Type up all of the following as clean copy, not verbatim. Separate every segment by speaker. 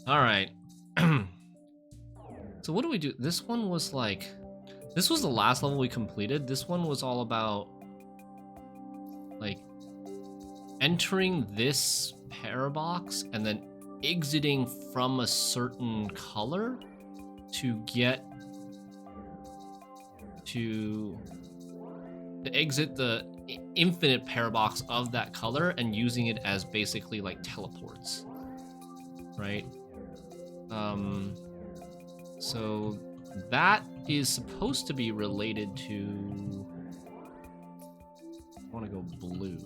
Speaker 1: All right. So what do we do? This one was like, this was the last level we completed. This one was all about like entering this Parabox and then exiting from a certain color to get to exit the infinite Parabox of that color and using it as basically like teleports, right? So that is supposed to be related to, I want to go blue.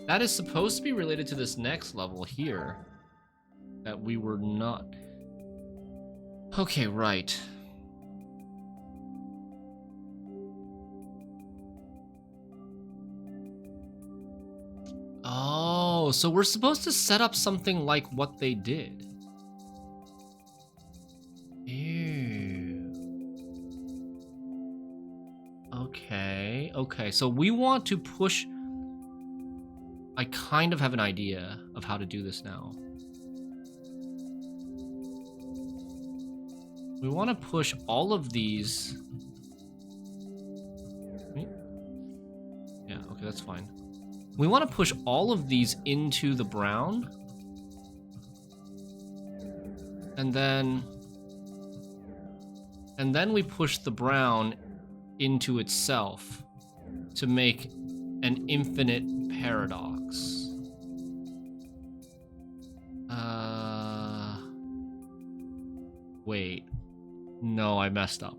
Speaker 1: That is supposed to be related to this next level here that we were not. Okay, right. Oh, so we're supposed to set up something like what they did. Ew. Okay, so we want to push. I kind of have an idea of how to do this now. We want to push all of these. Yeah, okay, that's fine. We want to push all of these into the brown. And then we push the brown into itself to make an infinite paradox. Wait. No, I messed up.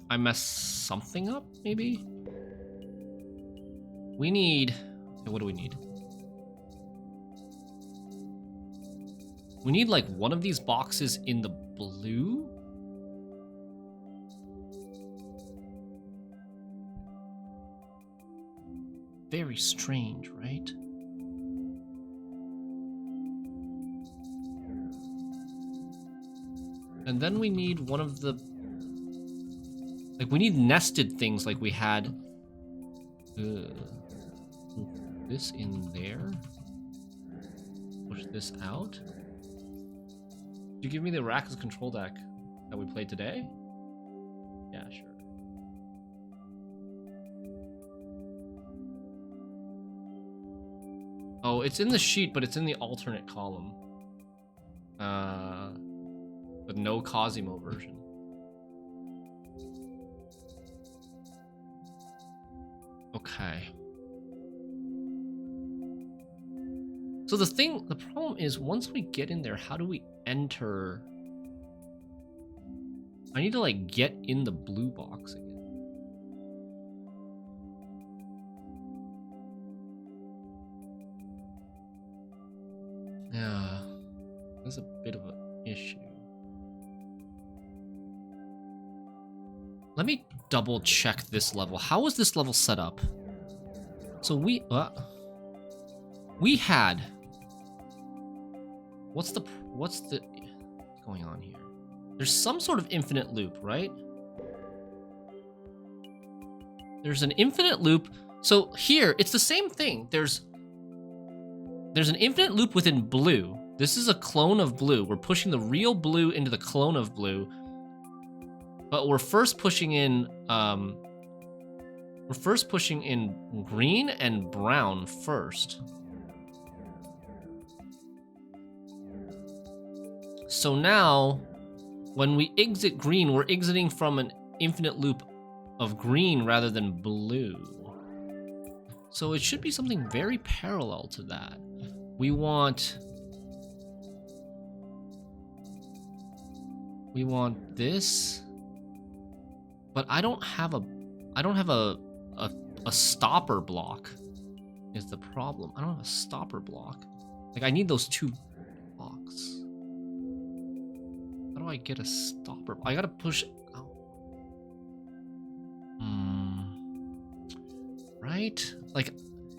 Speaker 1: I messed something up, maybe? We need... Okay, what do we need? We need, like, one of these boxes in the blue? Very strange, right? And then we need one of the... Like, we need nested things like we had... this in there? Push this out? Did you give me the Arrakis control deck that we played today? Yeah, sure. Oh, it's in the sheet, but it's in the alternate column. With no Cosimo version. Okay. So the problem is once we get in there, how do we enter? I need to like get in the blue box again. Yeah, that's a bit of an issue. Let me double check this level. How was this level set up? So we had... What's going on here? There's some sort of infinite loop, right? There's an infinite loop. So here, it's the same thing. There's an infinite loop within blue. This is a clone of blue. We're pushing the real blue into the clone of blue. But we're first pushing in green and brown first. So now, when we exit green, we're exiting from an infinite loop of green rather than blue. So it should be something very parallel to that. We want this, but I don't have a stopper block is the problem. I don't have a stopper block. Like I need those two blocks. How do I get a stopper? I gotta push out. Right? Like,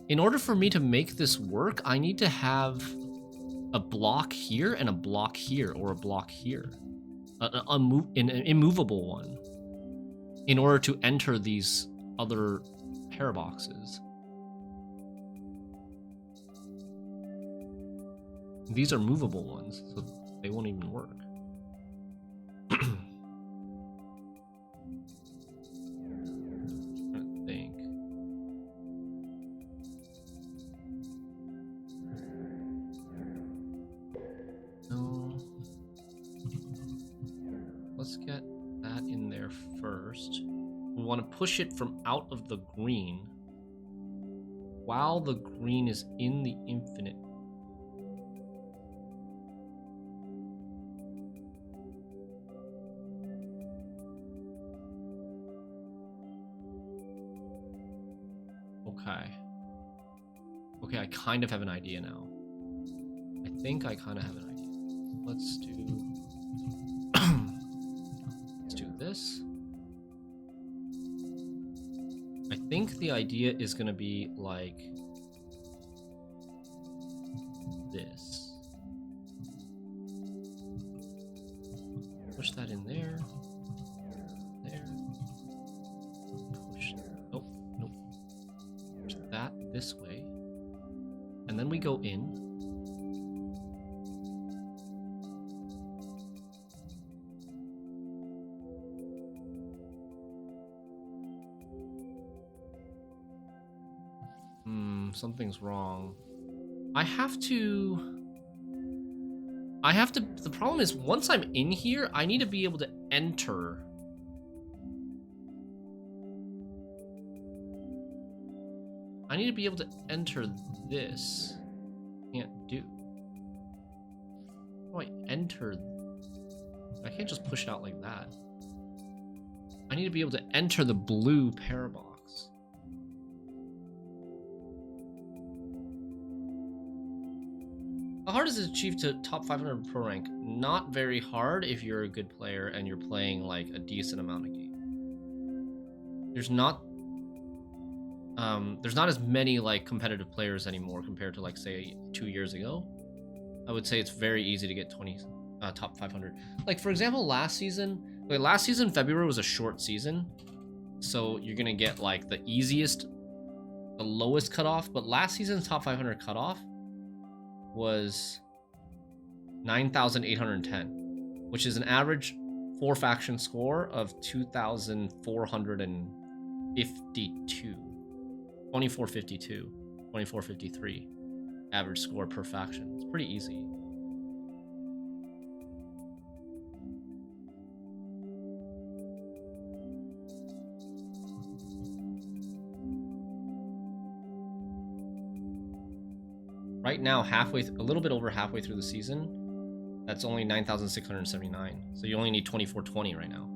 Speaker 1: in order for me to make this work, I need to have a block here and a block here, or a block here. An immovable one. In order to enter these other paraboxes. These are movable ones, so they won't even work. I think. No. Let's get that in there first. We want to push it from out of the green while the green is in the infinite. Okay. Okay, I kind of have an idea now. I think I kind of have an idea. Let's do... Let's do this. I think the idea is going to be like this. Push that in there. There. Push. Nope. Nope. Push that this way. And then we go in. Something's wrong. I have to, the problem is once I'm in here, I need to be able to enter. I need to be able to enter this. Can't do. How do I enter? I can't just push it out like that. I need to be able to enter the blue Parabox. How hard is it to achieve to top 500 pro rank? Not very hard if you're a good player and you're playing like a decent amount of game. There's not as many like competitive players anymore compared to like say 2 years ago. I would say it's very easy to get 20 top 500. Like for example, last season February was a short season, so you're gonna get like the lowest cutoff. But last season's top 500 cutoff was 9,810, which is an average 4 faction score of 2,452, 2453 average score per faction. It's pretty easy. Right now, a little bit over halfway through the season, that's only 9,679. So you only need 2420 right now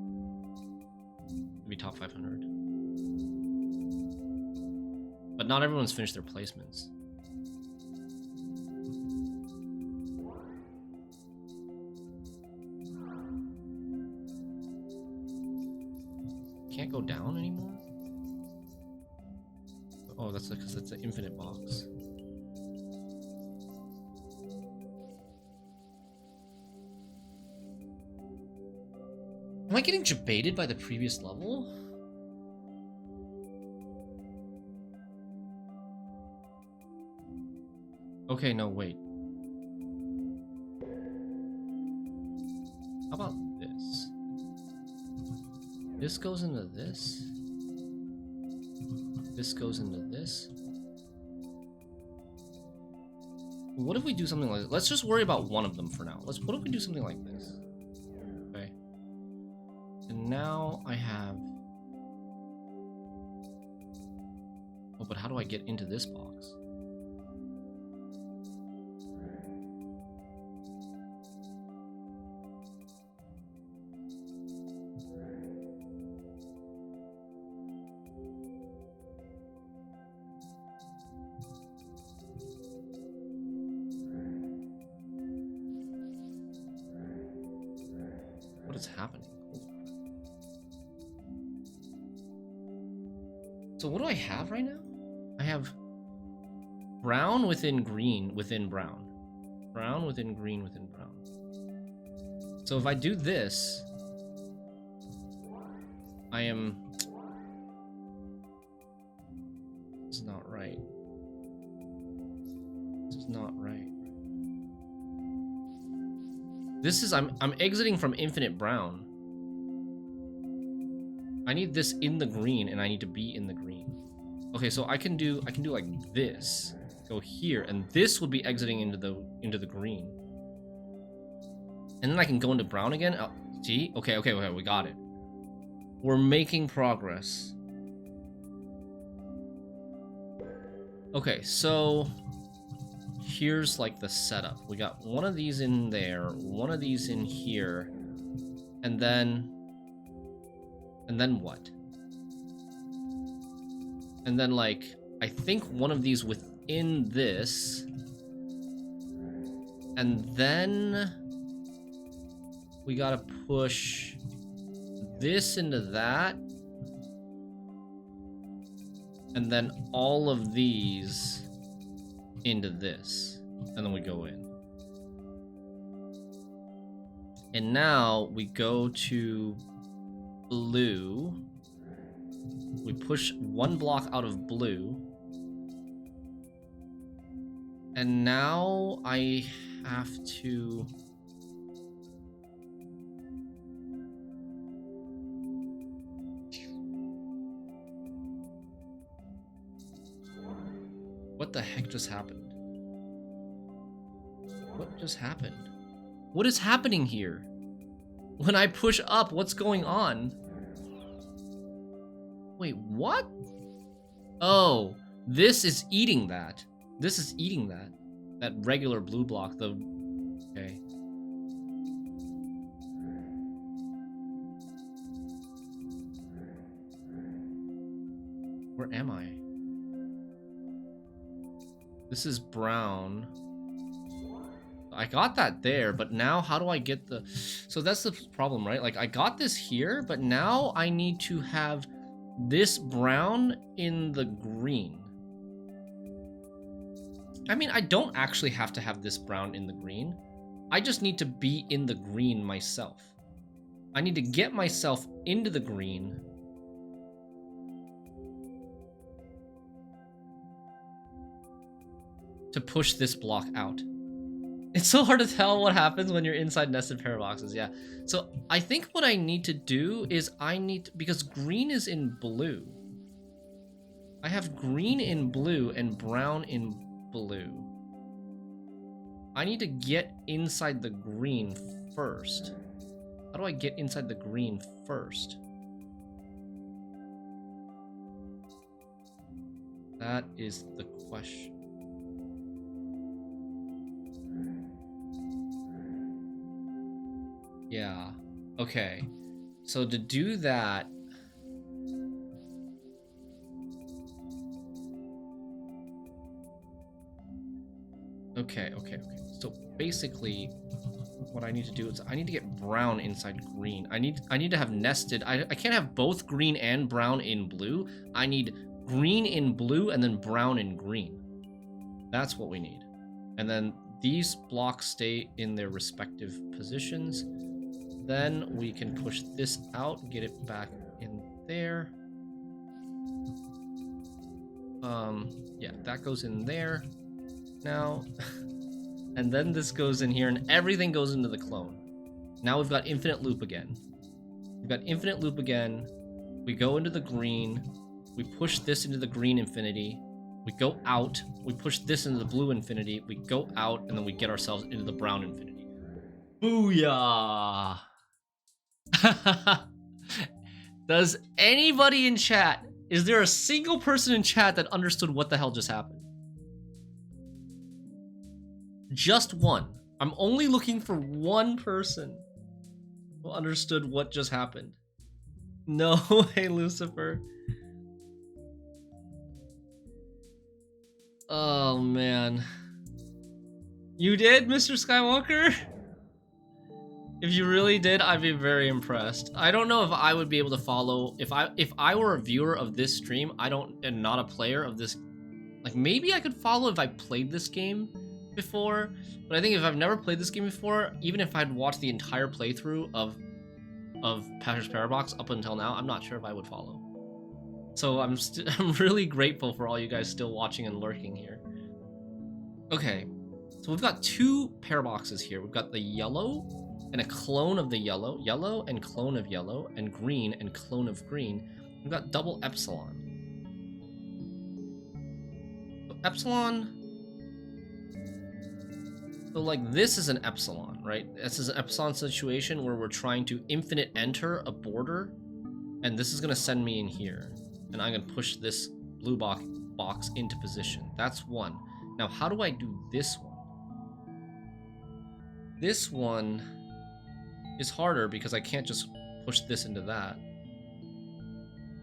Speaker 1: to be top 500. But not everyone's finished their placements. Can't go down anymore? Oh, that's because it's an infinite box. Am I getting debated by the previous level? Okay, no, wait. How about this? This goes into this. This goes into this. What if we do something like this? Let's just worry about one of them for now. What if we do something like this? Okay. And now I have... Oh, but how do I get into this box? What is happening? So what do I have right now? I have brown within green within brown. Brown within green within brown. So if I do this, I am... This is not right. This is not right. This is I'm exiting from infinite brown. I need this in the green, and I need to be in the green. Okay, so I can do like this. Go here, and this will be exiting into the green. And then I can go into brown again. Oh, see? Okay, we got it. We're making progress. Okay, so here's like the setup. We got one of these in there, one of these in here, and then what? And then like I think one of these within this, and then we gotta push this into that, and then all of these into this, and then we go in. And now we go to blue. We push one block out of blue. And now I have to... What the heck just happened? What just happened? What is happening here? When I push up, what's going on? Wait, what? Oh, this is eating that. This is eating that. That regular blue block, the... Okay. Where am I? This is brown. I got that there, but now how do I get the... So that's the problem, right? Like, I got this here, but now I need to have this brown in the green. I mean, I don't actually have to have this brown in the green. I just need to be in the green myself. I need to get myself into the green. To push this block out. It's so hard to tell what happens when you're inside nested paraboxes, yeah. So I think what I need to do is because green is in blue. I have green in blue and brown in blue. I need to get inside the green first. How do I get inside the green first? That is the question. Yeah, okay. So to do that... Okay. So basically, what I need to do is I need to get brown inside green. I need to have nested... I can't have both green and brown in blue. I need green in blue and then brown in green. That's what we need. And then these blocks stay in their respective positions. Then we can push this out, get it back in there. Yeah, that goes in there now. And then this goes in here, and everything goes into the clone. Now we've got infinite loop again. We've got infinite loop again. We go into the green. We push this into the green infinity. We go out. We push this into the blue infinity. We go out, and then we get ourselves into the brown infinity. Booyah! Does anybody in chat, is there a single person in chat that understood what the hell just happened? Just one. I'm only looking for one person who understood what just happened. No way, Lucifer. Oh man. You did, Mr. Skywalker? If you really did, I'd be very impressed. I don't know if I would be able to follow if I were a viewer of this stream, and not a player of this. Like maybe I could follow if I played this game before, but I think if I've never played this game before, even if I'd watched the entire playthrough of Parabox up until now, I'm not sure if I would follow. So I'm really grateful for all you guys still watching and lurking here. Okay, so we've got two Paraboxes here. We've got the yellow and a clone of the yellow, yellow and clone of yellow, and green and clone of green, we've got double epsilon. So epsilon, so like this is an epsilon, right? This is an epsilon situation where we're trying to infinite enter a border, and this is gonna send me in here, and I'm gonna push this blue box into position. That's one. Now, how do I do this one? This one is harder because I can't just push this into that.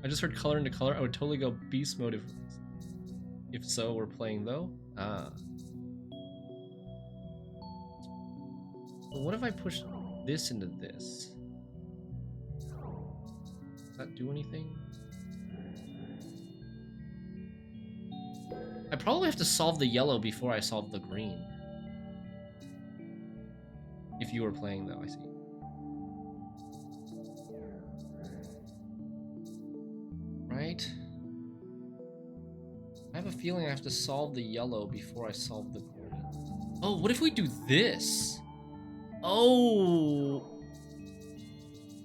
Speaker 1: I just heard color into color. I would totally go beast mode if so we're playing though. Ah. So what if I push this into this? Does that do anything? I probably have to solve the yellow before I solve the green. If you were playing though, I see. Right? I have a feeling I have to solve the yellow before I solve the green. Oh, what if we do this? Oh.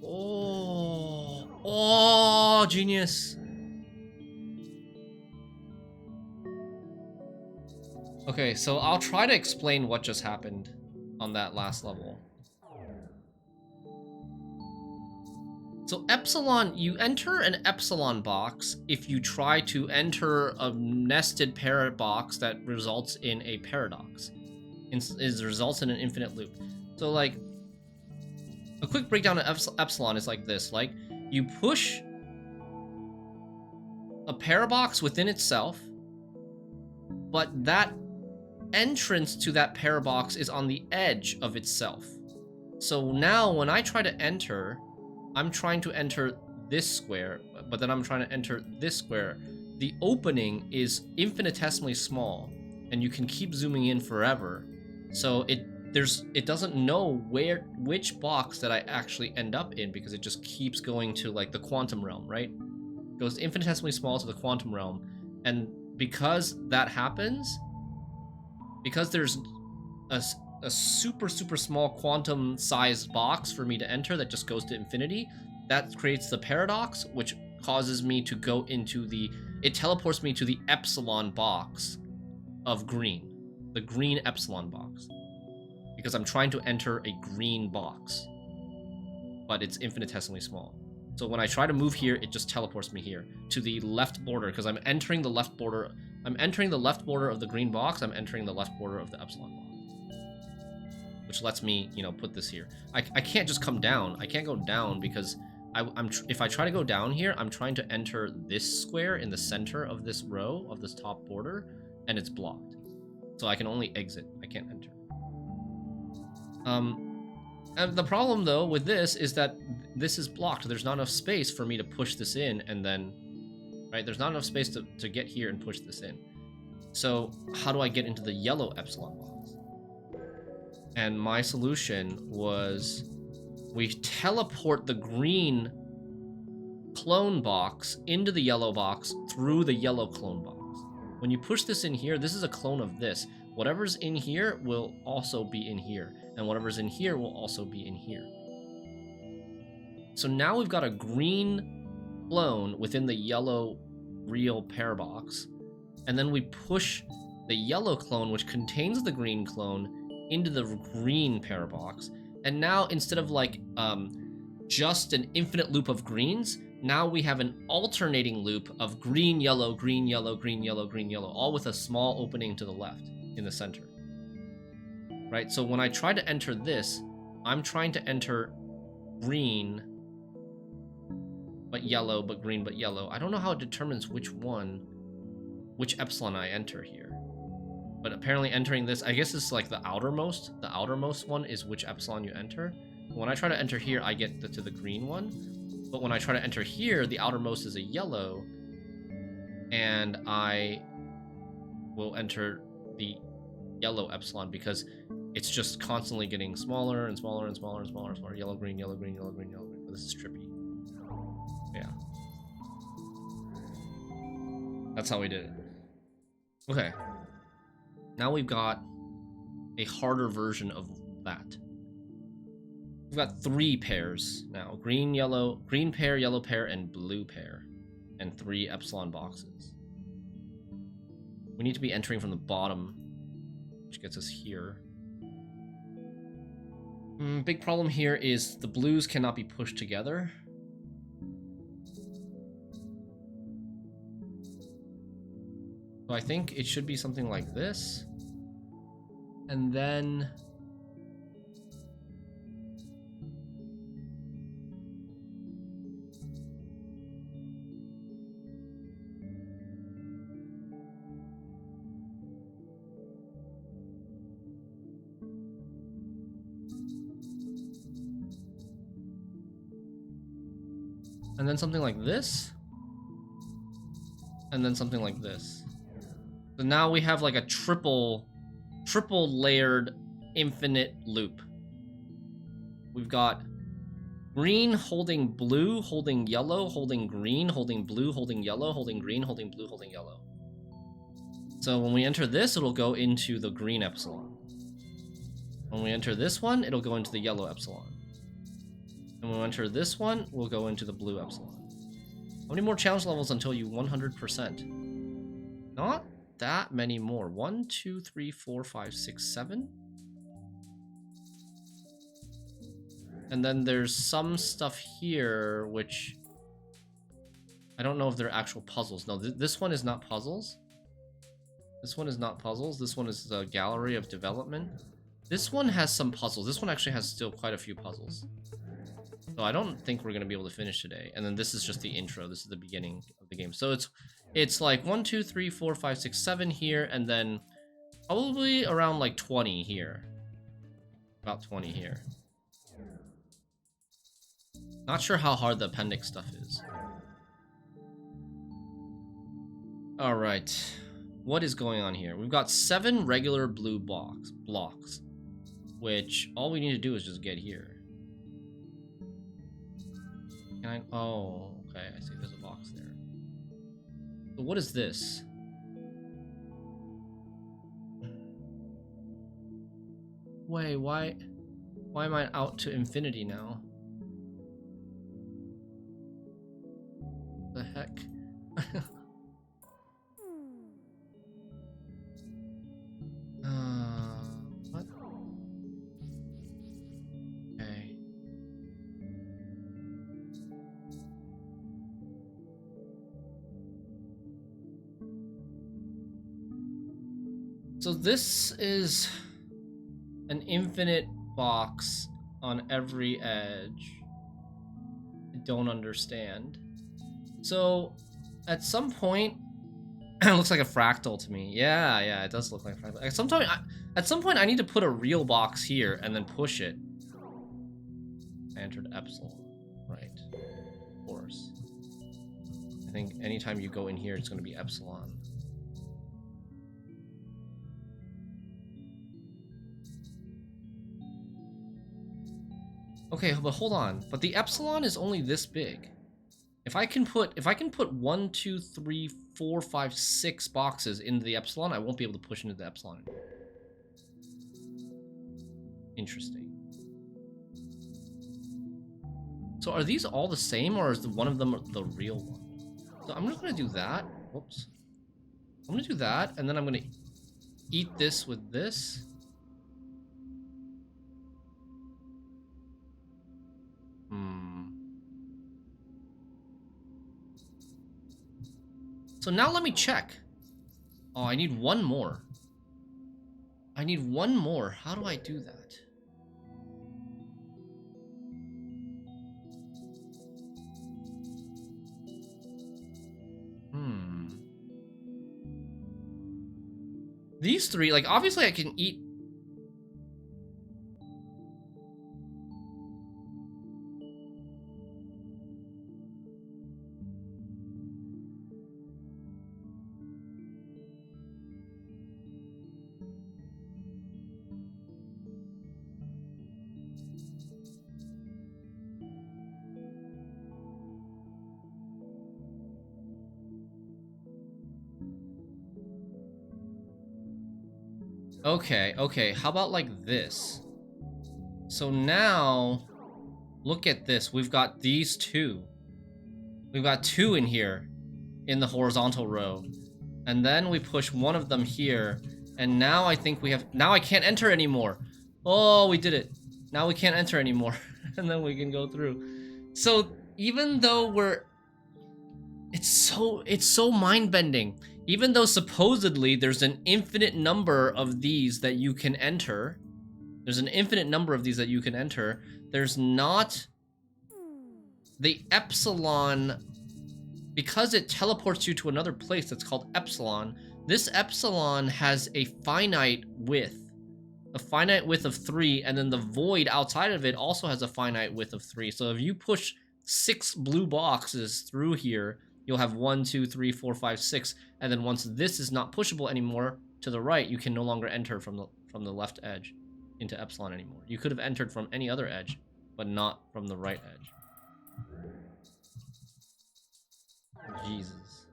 Speaker 1: Oh. Oh, genius. Okay, so I'll try to explain what just happened on that last level. So epsilon, you enter an epsilon box if you try to enter a nested parabox that results in a paradox. Results in an infinite loop. So like, a quick breakdown of epsilon is like this. Like, you push a parabox within itself, but that entrance to that parabox is on the edge of itself. So now when I try to enter, I'm trying to enter this square, but then I'm trying to enter this square. The opening is infinitesimally small, and you can keep zooming in forever. So it doesn't know which box that I actually end up in, because it just keeps going to like the quantum realm, right? It goes infinitesimally small to the quantum realm, and because that happens, because there's a super small quantum sized box for me to enter that just goes to infinity, that creates the paradox, which causes me to go into it teleports me to the epsilon box of green, the green epsilon box, because I'm trying to enter a green box, but it's infinitesimally small. So when I try to move here, it just teleports me here to the left border, because I'm entering the left border. I'm entering the left border of the green box. I'm entering the left border of the epsilon box, which lets me, put this here. I can't just come down. I can't go down because if I try to go down here, I'm trying to enter this square in the center of this row of this top border, and it's blocked. So I can only exit. I can't enter. And the problem though with this is that this is blocked. There's not enough space for me to push this in, and then, right? There's not enough space to get here and push this in. So how do I get into the yellow epsilon box? And my solution was we teleport the green clone box into the yellow box through the yellow clone box. When you push this in here, this is a clone of this. Whatever's in here will also be in here, and whatever's in here will also be in here. So now we've got a green clone within the yellow real parabox, and then we push the yellow clone, which contains the green clone, into the green parabox. And now, instead of like just an infinite loop of greens, now we have an alternating loop of green, yellow, green, yellow, green, yellow, green, yellow, all with a small opening to the left in the center. Right? So when I try to enter this, I'm trying to enter green, but yellow, but green, but yellow. I don't know how it determines which epsilon I enter here. But apparently entering this, I guess it's like the outermost. The outermost one is which epsilon you enter. When I try to enter here, I get to the green one. But when I try to enter here, the outermost is a yellow. And I will enter the yellow epsilon because it's just constantly getting smaller and smaller and smaller and smaller and smaller. Yellow, green, yellow, green, yellow, green, yellow, green. This is trippy. Yeah. That's how we did it. Okay. Now we've got a harder version of that. We've got 3 pairs now. Green pair, yellow pair, and blue pair. And 3 epsilon boxes. We need to be entering from the bottom, which gets us here. Big problem here is the blues cannot be pushed together. So I think it should be something like this. And then... and then something like this. And then something like this. So now we have like a triple layered infinite loop. We've got green holding blue, holding yellow, holding green, holding blue, holding yellow, holding green, holding blue, holding yellow. So when we enter this, it'll go into the green epsilon. When we enter this one, it'll go into the yellow epsilon. And when we enter this one, we'll go into the blue epsilon. How many more challenge levels until you 100%? Not that many more. 1, 2, 3, 4, 5, 6, 7. And then there's some stuff here, which I don't know if they're actual puzzles. No, this one is not puzzles. This one is not puzzles. This one is the gallery of development. This one has some puzzles. This one actually has still quite a few puzzles. So I don't think we're going to be able to finish today. And then this is just the intro. This is the beginning of the game. So it's like 1, 2, 3, 4, 5, 6, 7 here. And then probably around like 20 here. About 20 here. Not sure how hard the appendix stuff is. Alright. What is going on here? We've got 7 regular blue blocks. Which all we need to do is just get here. Oh, okay, I see there's a box there. So what is this? Wait, why am I out to infinity now? The heck? What? Okay. So this is an infinite box on every edge. I don't understand. So at some point, it looks like a fractal to me. Yeah, it does look like a fractal. At some point, I need to put a real box here and then push it. I entered epsilon. Right. Of course. I think anytime you go in here, it's going to be epsilon. Okay, but hold on. But the epsilon is only this big. If I can put 1, 2, 3, 4, 5, 6 boxes into the epsilon, I won't be able to push into the epsilon. Interesting. So are these all the same, or is one of them the real one? So I'm just gonna do that. Whoops. I'm gonna do that, and then I'm gonna eat this with this. So now let me check. Oh, I need one more. I need one more. How do I do that? These 3, like, obviously I can eat... Okay, how about like this? So now look at this. We've got these two. We've got two in here in the horizontal row. And then we push one of them here. And now I think we have... Now I can't enter anymore. Oh, we did it. Now we can't enter anymore. And then we can go through. So even though we're... It's so mind-bending. Even though supposedly there's an infinite number of these that you can enter. There's an infinite number of these that you can enter. There's not... The epsilon... Because it teleports you to another place that's called epsilon, this epsilon has a finite width. A finite width of 3, and then the void outside of it also has a finite width of 3. So if you push 6 blue boxes through here, you'll have 1, 2, 3, 4, 5, 6, and then once this is not pushable anymore to the right, you can no longer enter from the left edge into epsilon anymore. You could have entered from any other edge, but not from the right edge. Jesus.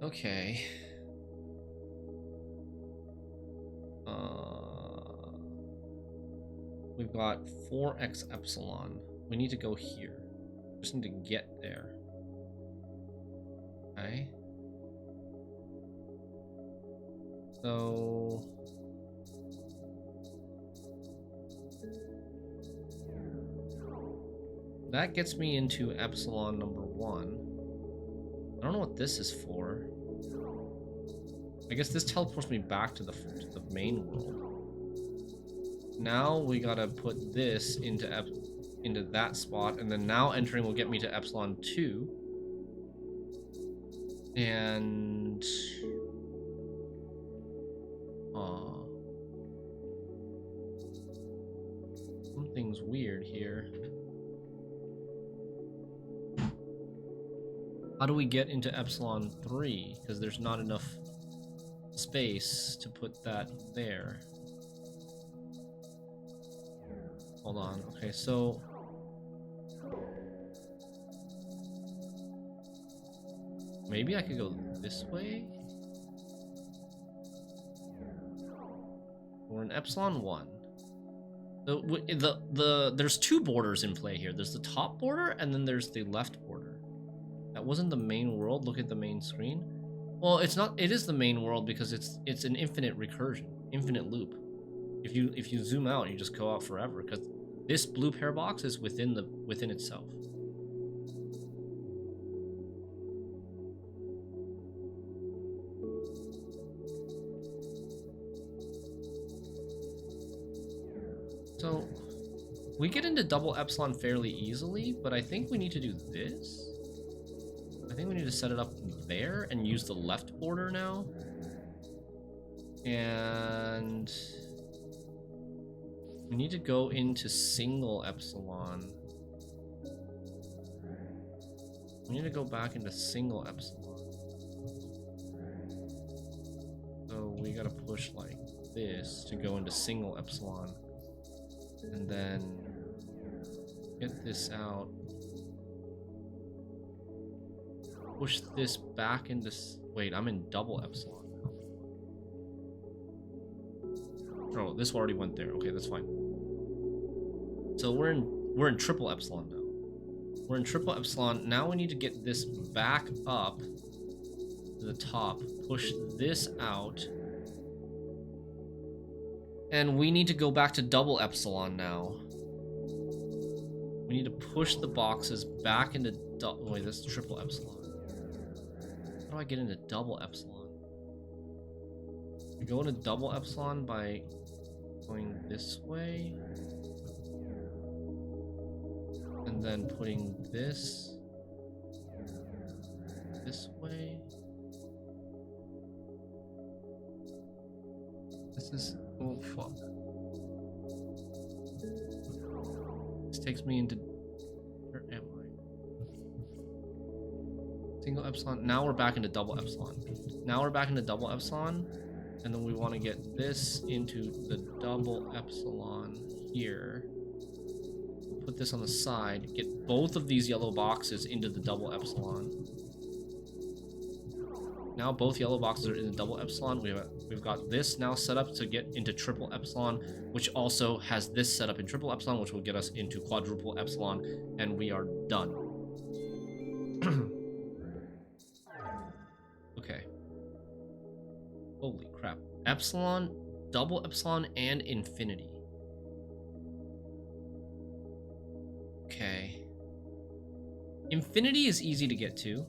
Speaker 1: Okay. We've got 4x epsilon. We need to go here. Just need to get there. Okay. So... that gets me into epsilon number 1. I don't know what this is for. I guess this teleports me back to the main world. Now we gotta put this into that spot, and then now entering will get me to epsilon 2. And... something's weird here. How do we get into epsilon 3? Because there's not enough space to put that there. Hold on. Okay, so... maybe I could go this way? We're in epsilon 1. There's two borders in play here. There's the top border, and then there's the left border. That wasn't the main world. Look at the main screen. Well, it's not. It is the main world because it's an infinite recursion, infinite loop. If you zoom out, you just go out forever because this blue parabox is within itself. So we get into double epsilon fairly easily, but I think we need to do this. I think we need to set it up there and use the left border now. And we need to go into single epsilon. We need to go back into single epsilon. So we gotta push like this to go into single epsilon. And then get this out. Push this back into... wait, I'm in double epsilon now. Oh, this already went there. Okay, that's fine. So we're in triple epsilon now. We're in triple epsilon. Now we need to get this back up to the top. Push this out. And we need to go back to double epsilon now. We need to push the boxes back into double... wait, that's triple epsilon. How do I get into double epsilon? We go into double epsilon by going this way. And then putting this way. This is... oh, fuck. This takes me into... where am I? Single epsilon. Now we're back into double epsilon. Now we're back into double epsilon. And then we want to get this into the double epsilon here. Put this on the side. Get both of these yellow boxes into the double epsilon. Now both yellow boxes are in the double epsilon. We've got this now set up to get into triple epsilon, which also has this set up in triple epsilon, which will get us into quadruple epsilon, and we are done. Okay. Holy crap. Epsilon, double epsilon, and infinity. Okay. Infinity is easy to get to.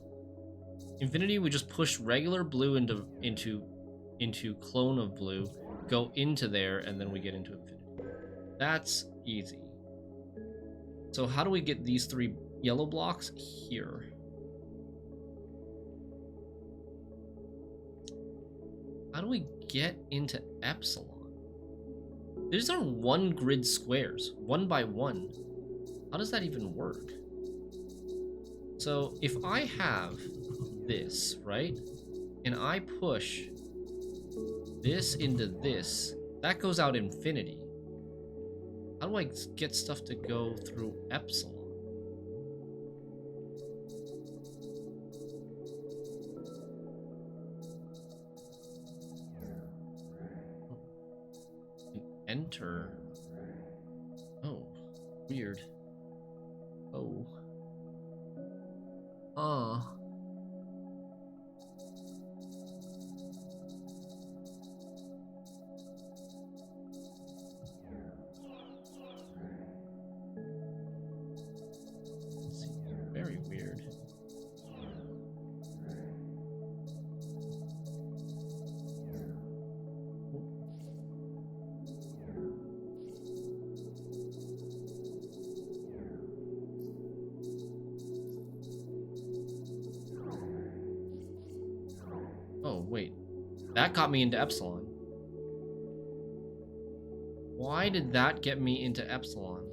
Speaker 1: Infinity, we just push regular blue into clone of blue, go into there, and then we get into infinity. That's easy. So how do we get these 3 yellow blocks here? How do we get into epsilon? These are 1 grid squares, 1 by 1. How does that even work? So if I have this, right? And I push this into this, that goes out infinity. How do I get stuff to go through epsilon? Enter. Oh, weird. Oh. Very weird. Oh, wait. That got me into epsilon. Why did that get me into epsilon?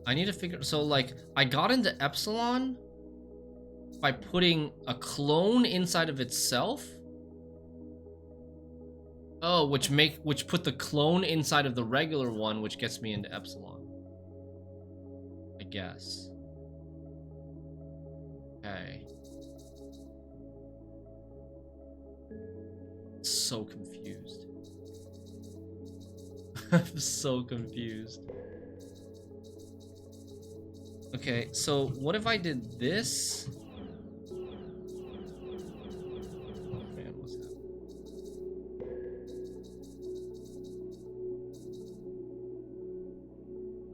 Speaker 1: I need to figure... So, like, I got into epsilon by putting a clone inside of itself? Oh, which put the clone inside of the regular one, which gets me into epsilon. I guess. Okay. So confused. I'm so confused. Okay, so what if I did this? Oh man, what's that?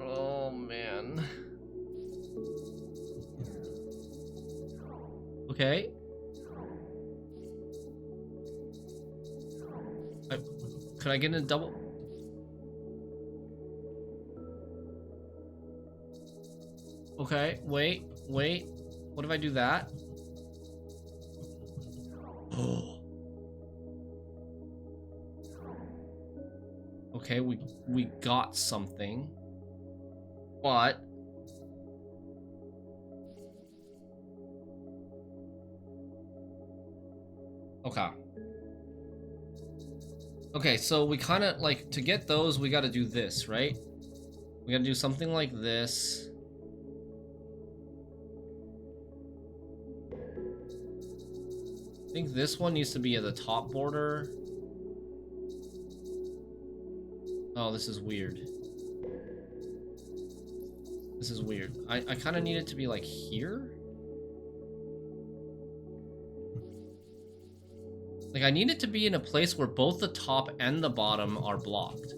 Speaker 1: Oh man. Okay. Could I get in a double? Okay, wait. What if I do that? Oh. Okay, we got something. But okay. Okay, so we kind of like to get those, we got to do this, right? We got to do something like this. I think this one needs to be at the top border. Oh, this is weird. This is weird. I kind of need it to be like here. Like, I need it to be in a place where both the top and the bottom are blocked.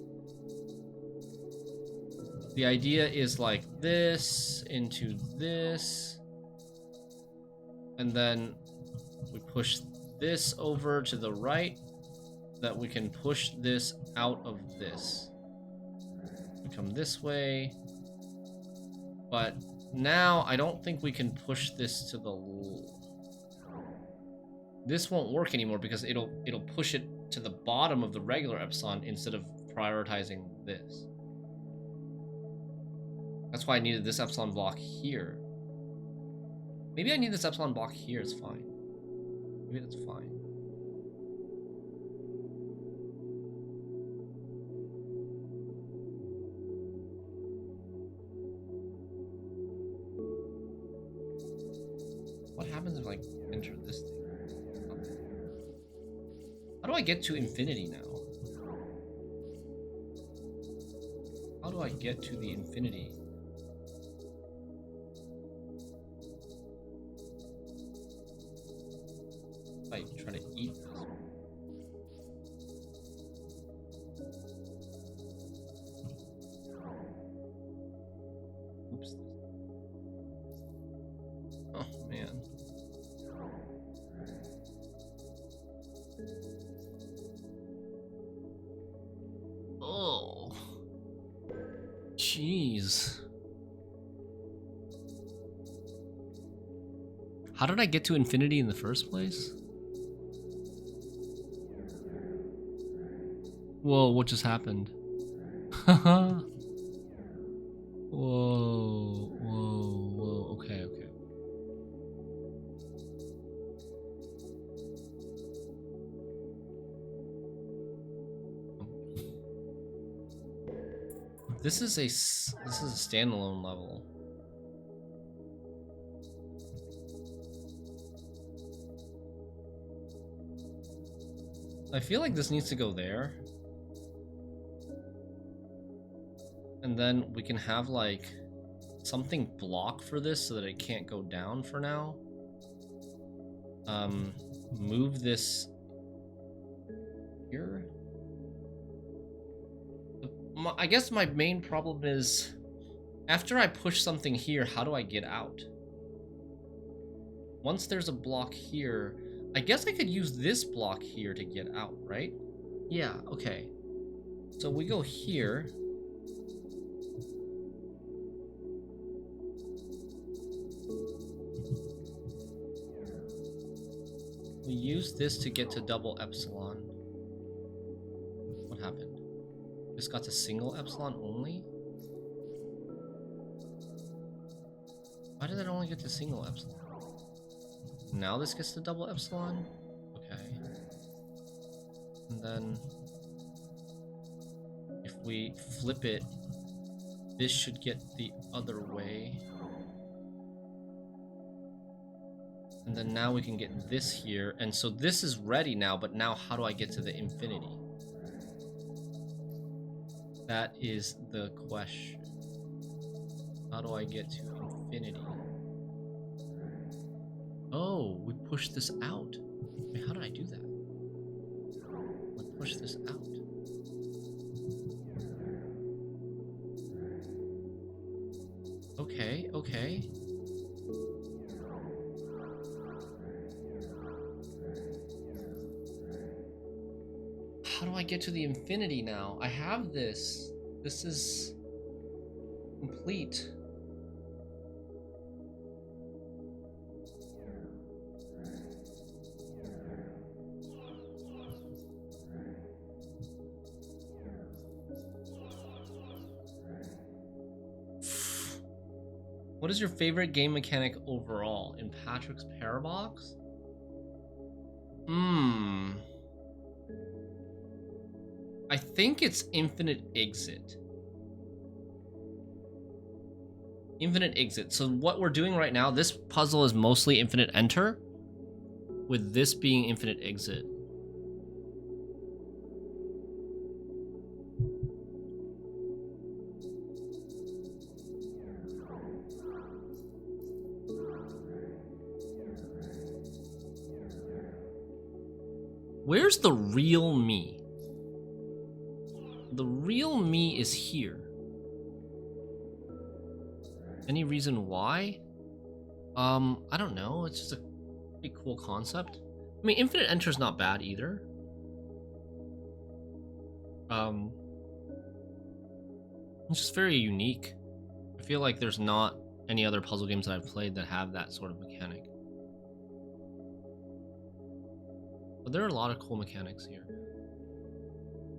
Speaker 1: The idea is like this into this. And then we push this over to the right, that we can push this out of this. We come this way. But now I don't think we can push this to the... This won't work anymore because it'll push it to the bottom of the regular epsilon instead of prioritizing this. That's why I needed this epsilon block here. Maybe I need this epsilon block here, it's fine. Maybe that's fine. happens if I enter this thing? How do I get to infinity now? How do I get to the infinity? I try to eat this. Oops. Oh man. Oh. Jeez. How did I get to infinity in the first place? Whoa, what just happened? Whoa, whoa, okay, okay. This is a standalone level. I feel like this needs to go there. And then we can have like something block for this so that it can't go down for now. Move this here. I guess my main problem is after I push something here, how do I get out? Once there's a block here, I guess I could use this block here to get out, right? Yeah, okay. So we go here. We use this to get to double epsilon. What happened? This got to single epsilon only? Why did it only get to single epsilon? Now this gets to double epsilon? Okay. And then if we flip it, this should get the other way. And then now we can get this here. And so this is ready now, but now how do I get to the infinity? That is the question. How do I get to infinity? Oh, we push this out. Wait, how did I do that? We push this out. Okay, okay. How do I get to the infinity now? I have this. This is complete. What is your favorite game mechanic overall in Patrick's Parabox? I think it's infinite exit. Infinite exit. So what we're doing right now, this puzzle is mostly infinite enter, with this being infinite exit. Where's the real me? The real me is here. Any reason why? I don't know. It's just a pretty cool concept. I mean, infinite enter is not bad either. It's just very unique. I feel like there's not any other puzzle games that I've played that have that sort of mechanic. But there are a lot of cool mechanics here.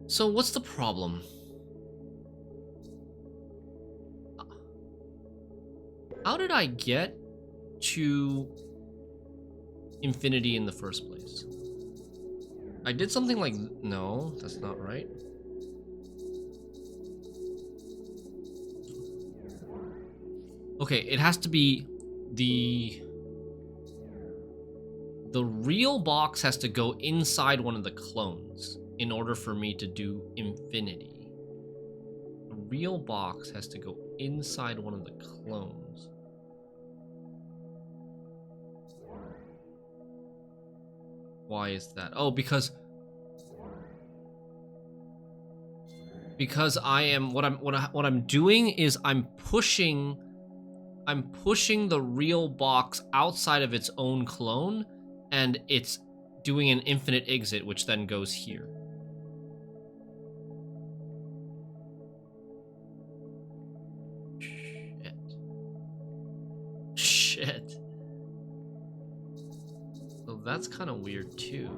Speaker 1: So what's the problem? How did I get to infinity in the first place? I did something like... No, that's not right. Okay, it has to be the the real box has to go inside one of the clones in order for me to do infinity. The real box has to go inside one of the clones. Why is that? Oh, because I am what I'm doing is I'm pushing the real box outside of its own clone, and it's doing an infinite exit, which then goes here. Shit. So that's kind of weird too.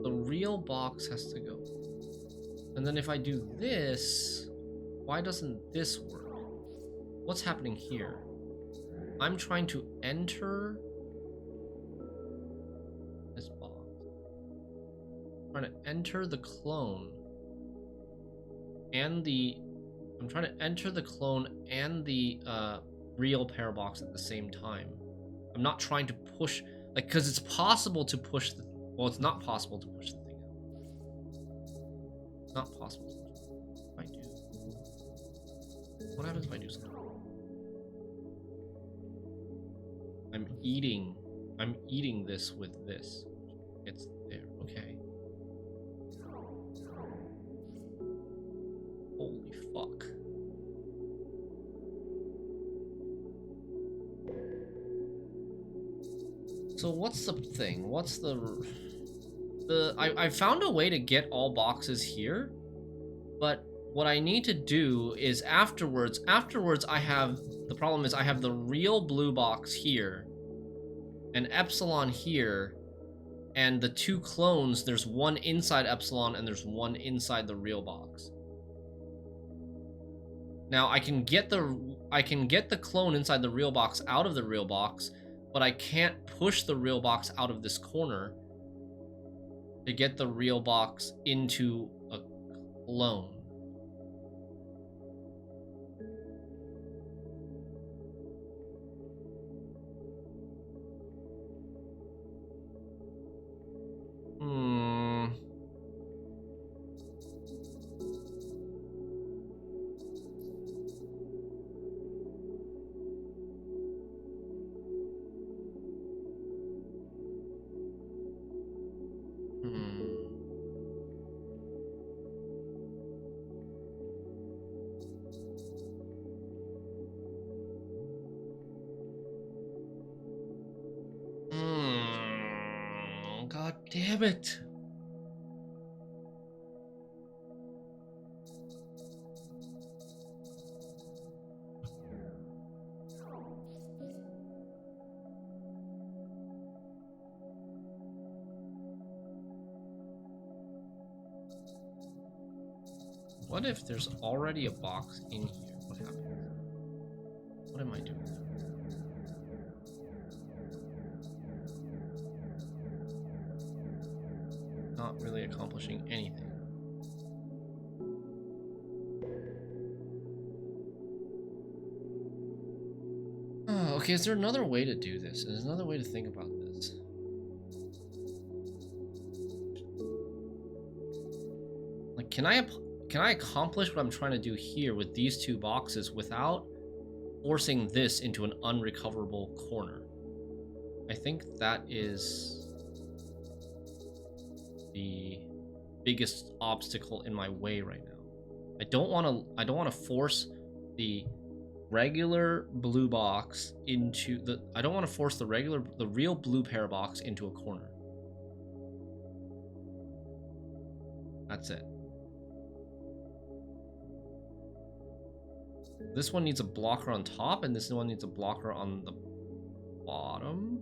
Speaker 1: The real box has to go. And then if I do this, why doesn't this work? What's happening here? I'm trying to enter this box. I'm trying to enter the clone and I'm trying to enter the clone and the real Parabox at the same time. I'm not trying to push, like, because it's possible to push the, well, it's not possible to push the thing out. It's not possible. If I do, what happens if I do something? I'm eating this with this. It's there, okay. Holy fuck. So what's the thing? What's I found a way to get all boxes here, but what I need to do is afterwards I have, the problem is I have the real blue box here, and Epsilon here, and the two clones, there's one inside Epsilon and there's one inside the real box. Now I can get the clone inside the real box out of the real box, but I can't push the real box out of this corner to get the real box into a clone. God damn it. What if there's already a box in here? What happens? What am I doing? Not really accomplishing anything. Oh, okay, is there another way to do this? Is there another way to think about this? Like, can I accomplish what I'm trying to do here with these two boxes without forcing this into an unrecoverable corner? I think that is the biggest obstacle in my way right now. I don't want to force the regular blue box into the, I don't want to force the real blue Parabox into a corner. That's it. This one needs a blocker on top, and this one needs a blocker on the bottom.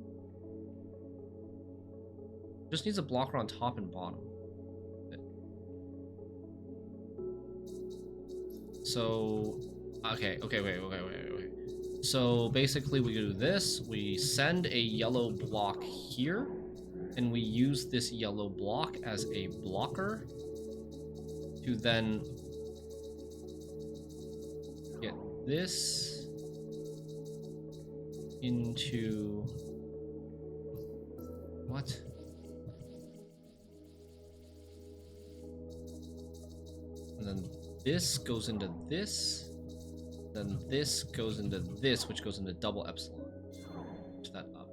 Speaker 1: Just needs a blocker on top and bottom. So, okay, wait. So basically we do this, we send a yellow block here, and we use this yellow block as a blocker to then get this into what? And then this goes into this, then this goes into this, which goes into double epsilon. Push that up.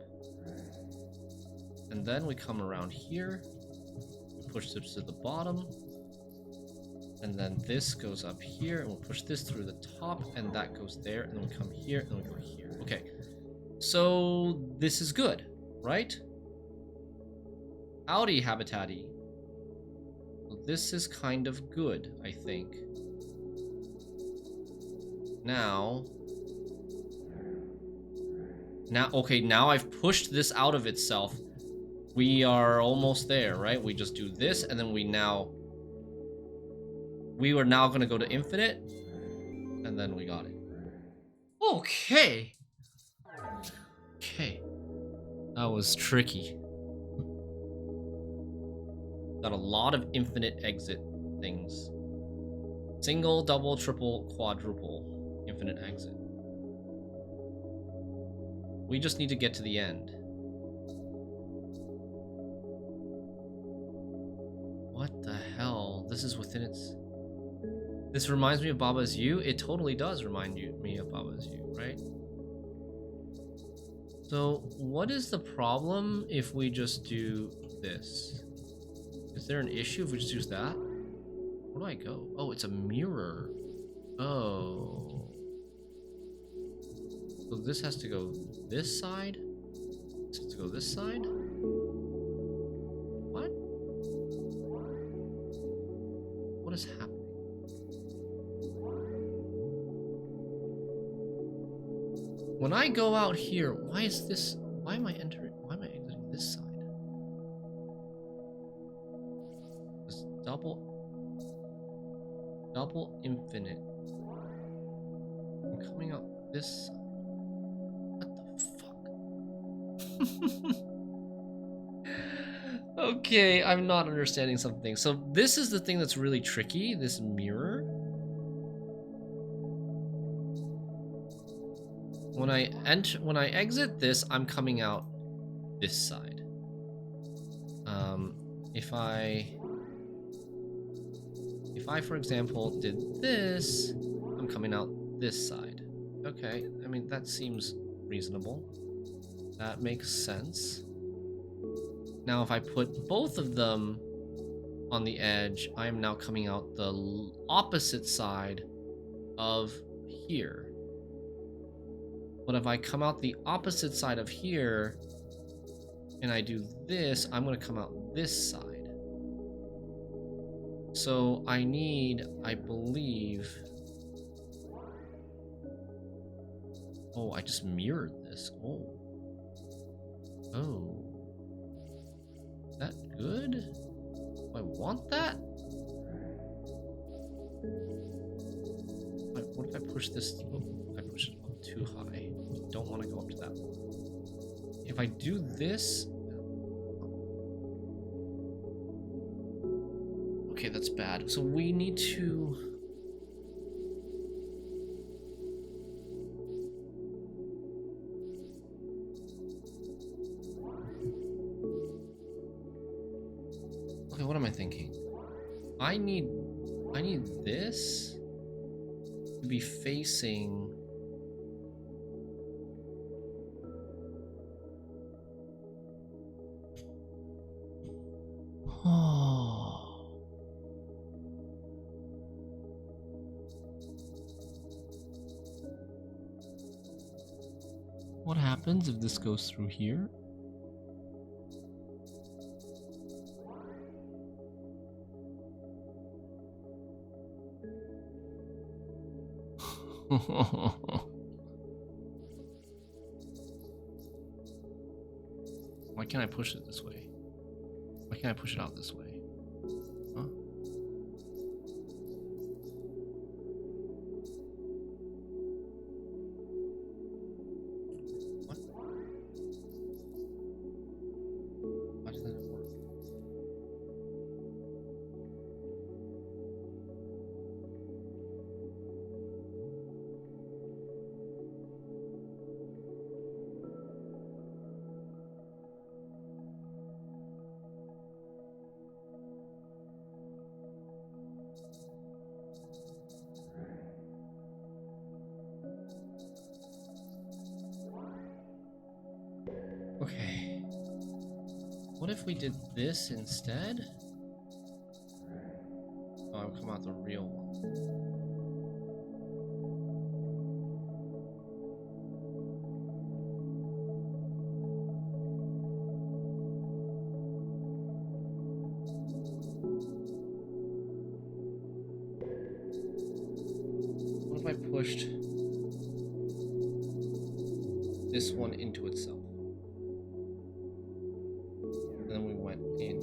Speaker 1: And then we come around here, push this to the bottom, and then this goes up here, and we'll push this through the top, and that goes there, and then we come here, and then we go here. Okay, so this is good, right? Howdy, Habitatty. Well, this is kind of good, I think. Now, okay, now I've pushed this out of itself. We are almost there, right? We just do this, and then we were now going to go to infinite, and then we got it. Okay. Okay. That was tricky. Got a lot of infinite exit things. Single, double, triple, quadruple, infinite exit. We just need to get to the end. What the hell? This is within its... This reminds me of Baba's You? It totally does remind me of Baba's You, right? So, what is the problem if we just do this? Is there an issue if we just use that? Where do I go? Oh, it's a mirror. Oh. So this has to go this side? This has to go this side? What? What is happening? When I go out here, why am I exiting this side? This double infinite. I'm coming out this side. What the fuck? Okay, I'm not understanding something. So this is the thing that's really tricky, this mirror. When I exit this, I'm coming out this side. If I, for example, did this, I'm coming out this side. Okay, I mean, that seems reasonable. That makes sense. Now, if I put both of them on the edge, I am now coming out the opposite side of here. But if I come out the opposite side of here, and I do this, I'm going to come out this side. So I need, I believe... Oh, I just mirrored this. Oh. Oh. Is that good? Do I want that? What if I push this? Oh, I push it up too high. Don't want to go up to that. If I do this... Okay, that's bad. So we need to... Okay, what am I thinking? I need this to be facing... What happens if this goes through here? Why can't I push it this way? Why can't I push it out this way? Huh? What? Why doesn't it work? What if we did this instead? Oh, I'll come out the real one. What if I pushed this one into itself? And then we went in.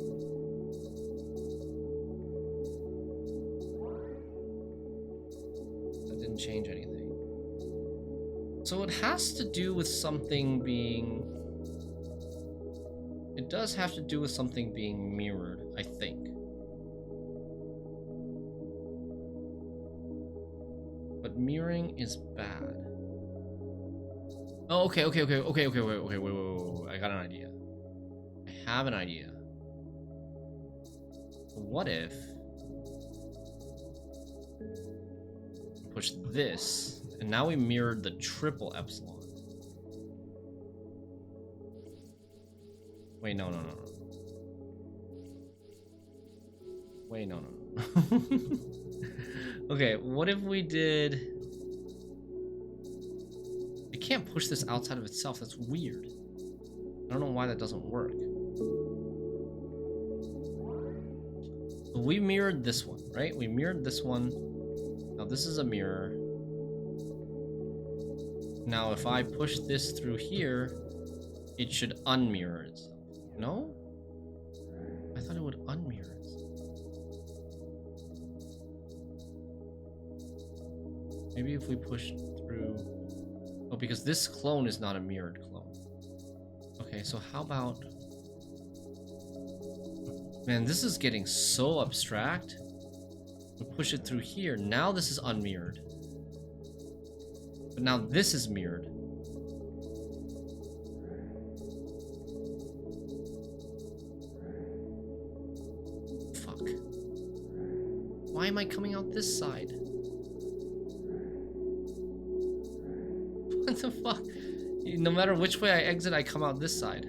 Speaker 1: That didn't change anything. So it has to do with something being... It does have to do with something being mirrored, I think. But mirroring is bad. Oh, okay, wait. I got an idea. I have an idea. What if we push this, and now we mirrored the triple epsilon? Wait, no. Wait, no. Okay, what if we did... I can't push this outside of itself. That's weird. I don't know why that doesn't work. So we mirrored this one, right? We mirrored this one. Now this is a mirror. Now if I push this through here, it should unmirror itself. No? I thought it would unmirror itself. Maybe if we push through... Oh, because this clone is not a mirrored clone. Okay, so how about... Man, this is getting so abstract. We push it through here. Now this is unmirrored. But now this is mirrored. Fuck. Why am I coming out this side? What the fuck? No matter which way I exit, I come out this side.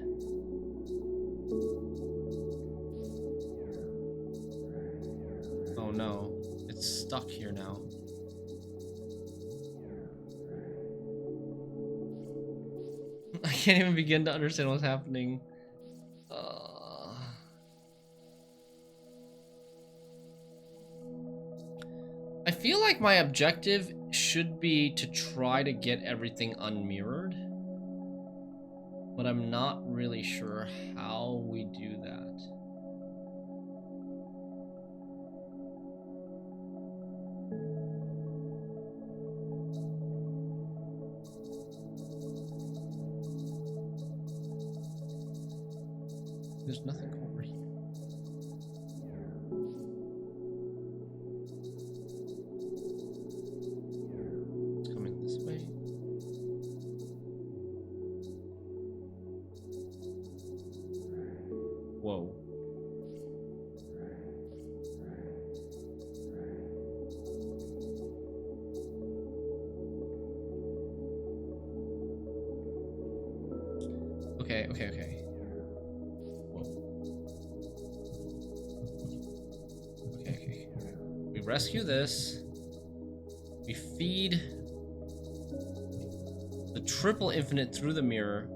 Speaker 1: Oh no. It's stuck here now. I can't even begin to understand what's happening. I feel like my objective should be to try to get everything unmirrored, but I'm not really sure how we do that. There's nothing over here. It's coming this way. Whoa. Okay. Okay. We rescue this. We feed the triple infinite through the mirror.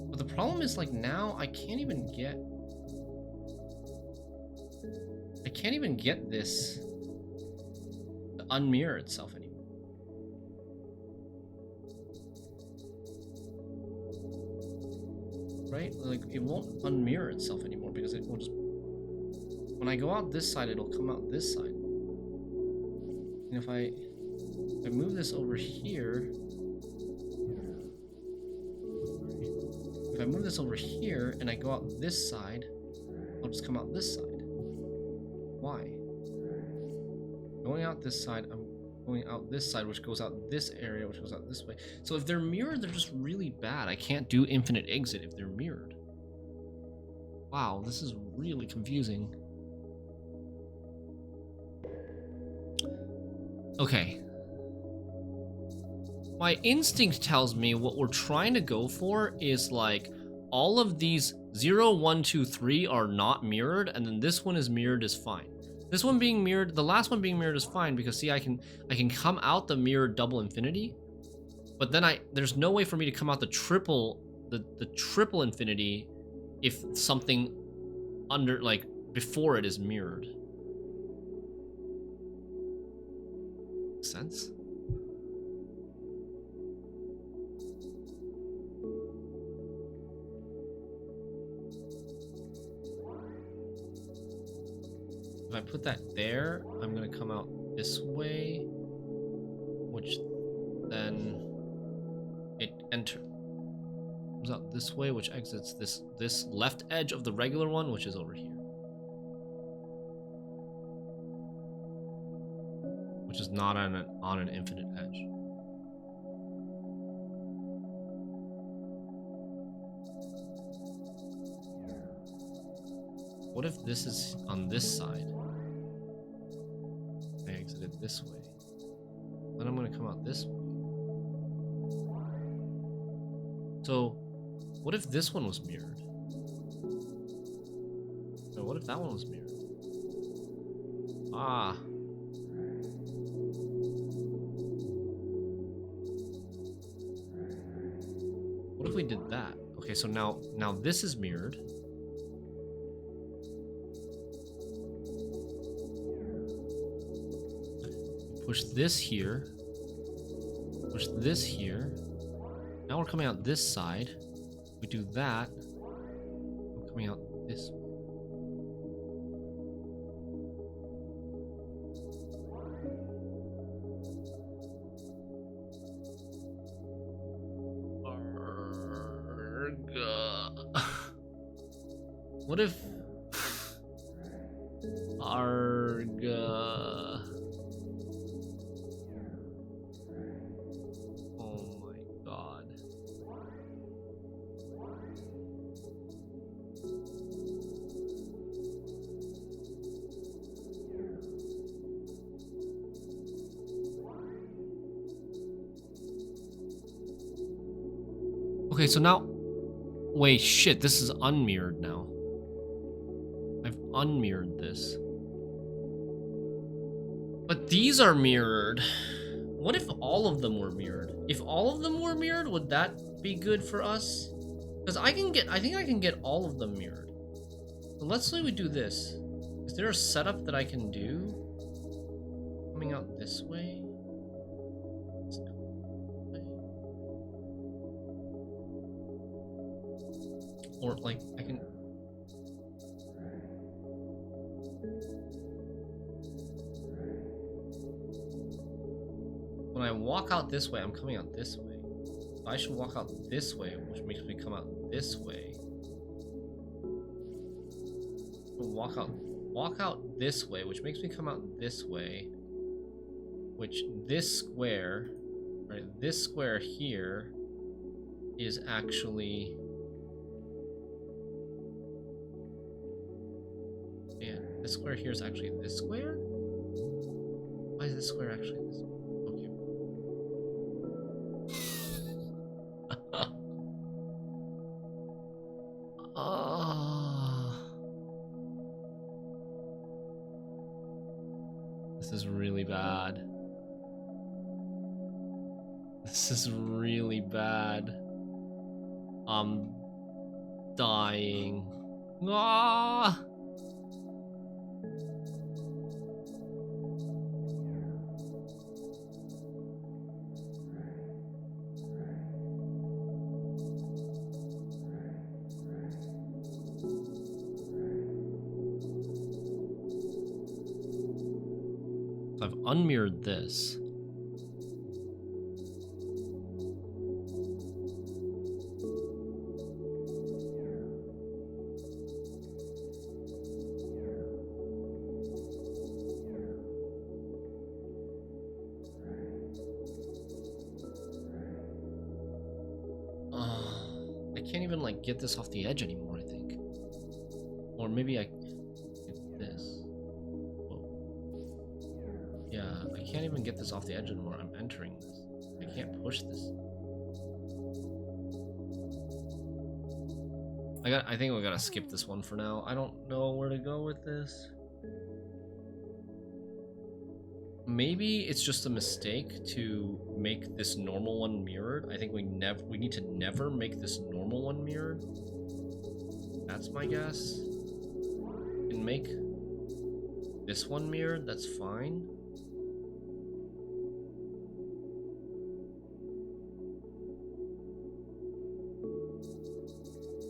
Speaker 1: But the problem is, like, now I can't even get this to unmirror itself anymore. Right? Like, it won't unmirror itself anymore because it will just... When I go out this side, it'll come out this side. And if I move this over here... If I move this over here and I go out this side, I'll just come out this side. Why? Going out this side, I'm going out this side, which goes out this area, which goes out this way. So if they're mirrored, they're just really bad. I can't do infinite exit if they're mirrored. Wow, this is really confusing. Okay. My instinct tells me what we're trying to go for is like all of these 0, 1, 2, 3 are not mirrored, and then this one is mirrored is fine. This one being mirrored, the last one being mirrored is fine because see, I can come out the mirrored double infinity, but then there's no way for me to come out the triple infinity if something under like before it is mirrored. Makes sense? If I put that there, I'm gonna come out this way, which then it comes out this way, which exits this left edge of the regular one, which is over here, which is not on an infinite edge. What if this is on this side? I exited this way. Then I'm gonna come out this way. So, what if this one was mirrored? Or what if that one was mirrored? Ah. What if we did that? Okay, so now this is mirrored. Push this here. Push this here. Now we're coming out this side. We do that. We're coming out this way. What if Arga? Oh my god. Okay, so now wait, shit, this is unmirrored now. I've unmirrored this. But these are mirrored. What if all of them were mirrored? If all of them were mirrored, would that be good for us? Because I think I can get all of them mirrored. But let's say we do this. Is there a setup that I can do? Coming out this way? Or like I can. When I walk out this way, I'm coming out this way. So I should walk out this way, which makes me come out this way. Walk out this way, which makes me come out this way. Which this square, right? This square here is actually. This square here is actually this square? Why is this square actually this square? Okay. This is really bad. This is really bad. I'm dying. Ah! I've unmirrored this. I can't even like get this off the edge anymore, I think. Or maybe I get this. Yeah, I can't even get this off the edge anymore. I'm entering this. I can't push this. I think we gotta skip this one for now. I don't know where to go with this. Maybe it's just a mistake to make this normal one mirrored. I think we need to never make this normal one mirrored. That's my guess. And make this one mirrored, that's fine.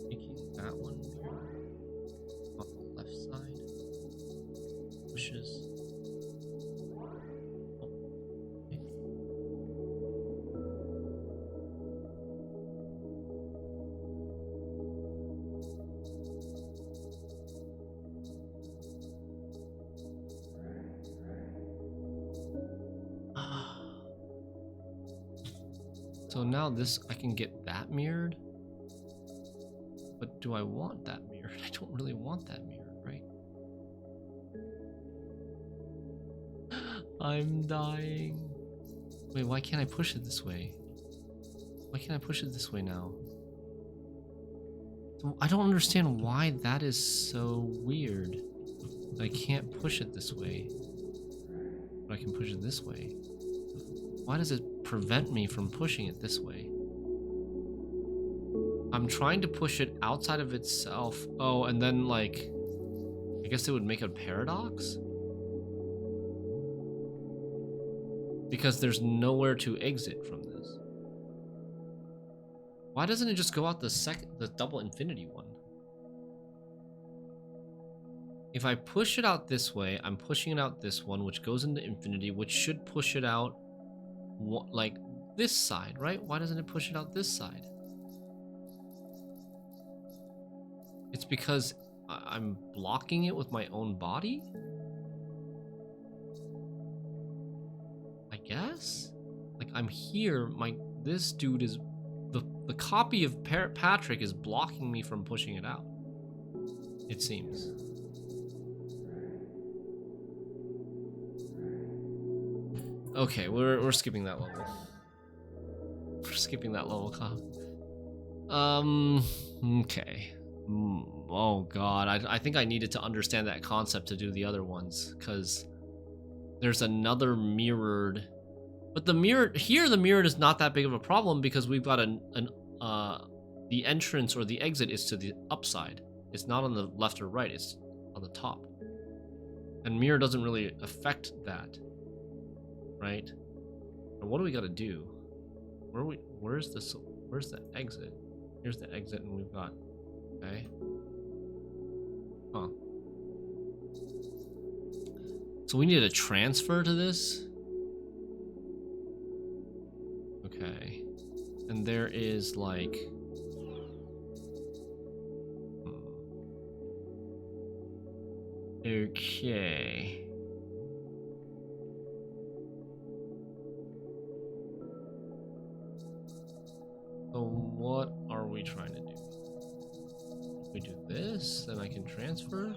Speaker 1: Making that one mirrored on the left side. Pushes. So now this, I can get that mirrored. But do I want that mirrored? I don't really want that mirrored, right? I'm dying. Wait, why can't I push it this way? Why can't I push it this way now? So I don't understand why that is so weird. I can't push it this way, but I can push it this way. Why does it prevent me from pushing it this way? I'm trying to push it outside of itself. Oh, and then like, I guess it would make a paradox? Because there's nowhere to exit from this. Why doesn't it just go out the double infinity one? If I push it out this way, I'm pushing it out this one, which goes into infinity, which should push it out like this side, right? Why doesn't it push it out this side? It's because I'm blocking it with my own body? I guess? Like I'm here, this dude is, the copy of Patrick is blocking me from pushing it out. It seems. Okay, we're skipping that level. We're skipping that level, okay. Oh god, I think I needed to understand that concept to do the other ones, because there's another mirrored, but the mirrored is not that big of a problem because we've got the entrance or the exit is to the upside. It's not on the left or right, it's on the top. And mirror doesn't really affect that. Right? And what do we gotta do? Where's the exit? Here's the exit, and we've got, okay. Huh. So we need a transfer to this? Okay. And there is like, okay. So what are we trying to do? If we do this, then I can transfer,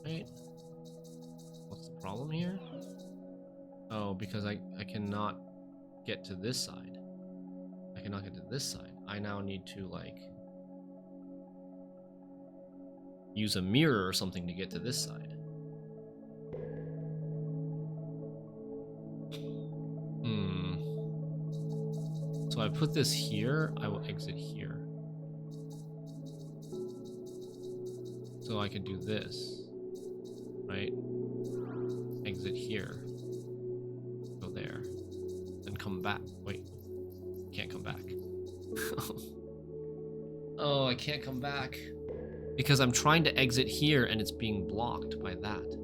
Speaker 1: right? What's the problem here? Oh, because I cannot get to this side. I cannot get to this side. I now need to like use a mirror or something to get to this side. So I put this here, I will exit here. So I could do this, right? Exit here, go there, then come back. Wait, can't come back. Oh, I can't come back. Because I'm trying to exit here and it's being blocked by that.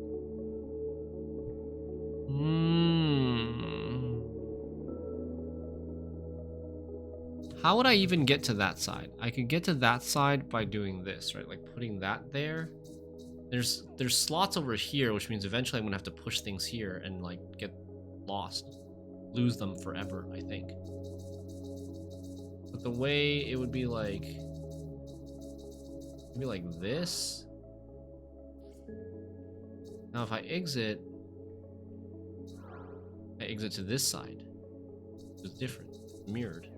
Speaker 1: How would I even get to that side? I could get to that side by doing this, right? Like putting that there. There's slots over here, which means eventually I'm gonna have to push things here and like get lost. Lose them forever, I think. But the way it would be like, maybe like this. Now if I exit to this side. It's different. Mirrored.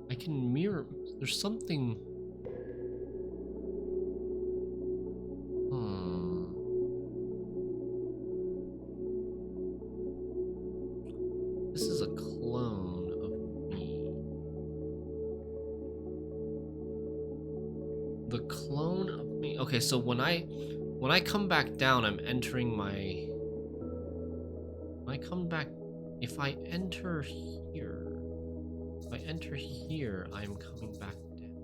Speaker 1: I can mirror. There's something. This is a clone of me. The clone of me. Okay, so when I come back down, I'm entering my. When I come back, if I enter here, I'm coming back down.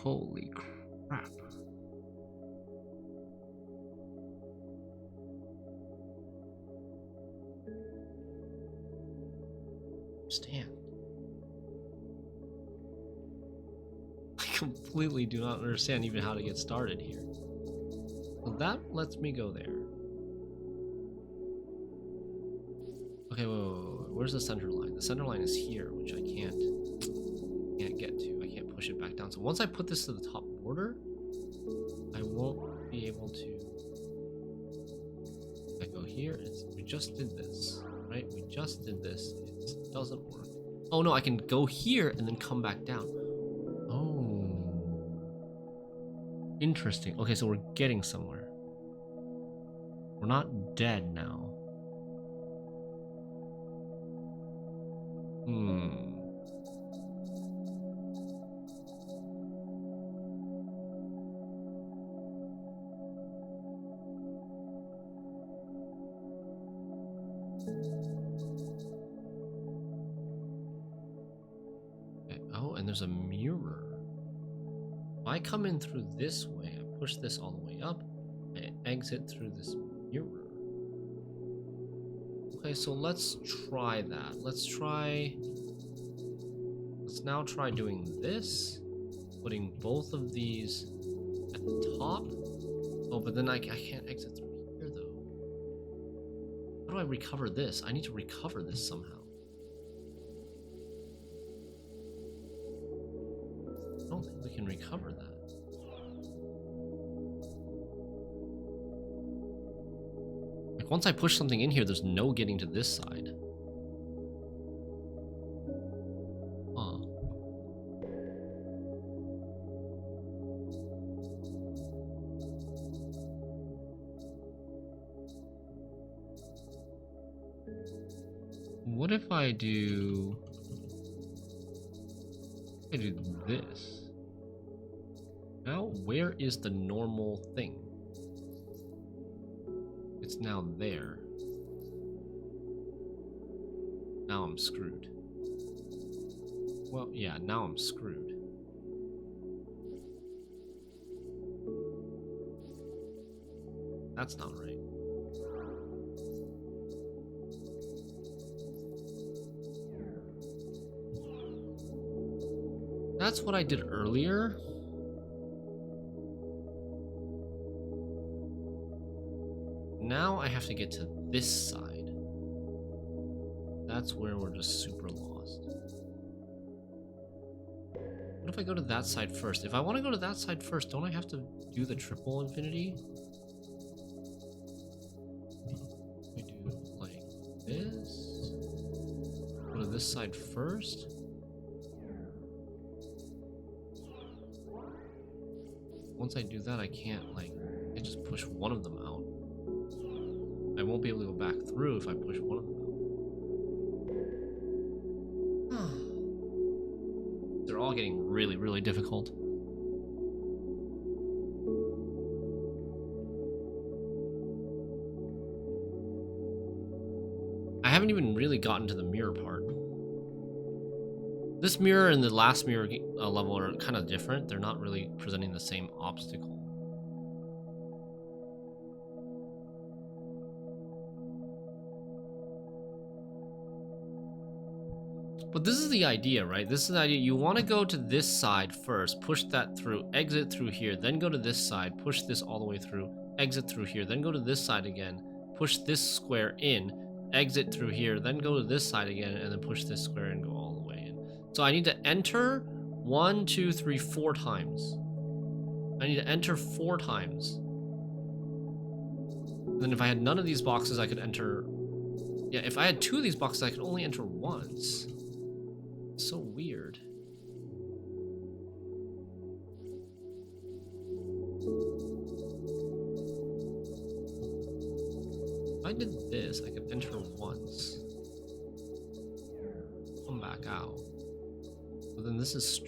Speaker 1: Holy crap. Understand. I completely do not understand even how to get started here. So that lets me go there. Okay, wait. Where's the center line? The center line is here, which I can't get to. I can't push it back down. So once I put this to the top border, I won't be able to. I go here. We just did this, right? We just did this. It doesn't work. Oh no, I can go here and then come back down. Interesting. Okay, so we're getting somewhere. We're not dead now. Okay. Oh, and there's a mirror. If I come in through this way, I push this all the way up, I exit through this mirror. Okay, so let's try that. Let's now try doing this, putting both of these at the top. Oh, but then I can't exit through here though. How do I recover this? I need to recover this somehow. I don't think we can recover that. Like once I push something in here, there's no getting to this side. Huh. What if I do this? Now, where is the normal thing? It's now there. Now I'm screwed. Well, yeah, now I'm screwed. That's not right. That's what I did earlier. Now I have to get to this side. That's where we're just super lost. What if I go to that side first? If I want to go to that side first, don't I have to do the triple infinity? We do like this. Go to this side first. Once I do that, I can't, like, I just push one of them out. I won't be able to go back through if I push one of them out. They're all getting really, really difficult. I haven't even really gotten to the mirror part. This mirror and the last mirror level are kind of different. They're not really presenting the same obstacle. But this is the idea, right? This is the idea. You want to go to this side first, push that through, exit through here, then go to this side, push this all the way through, exit through here, then go to this side again, push this square in, exit through here, then go to this side again, and then push this square and go all the way in. So I need to enter 1, 2, 3, 4 times. I need to enter 4 times. And then if I had none of these boxes, I could enter... Yeah, if I had 2 of these boxes, I could only enter once. It's so weird. If I did this, I could enter once. Come back out. But then this is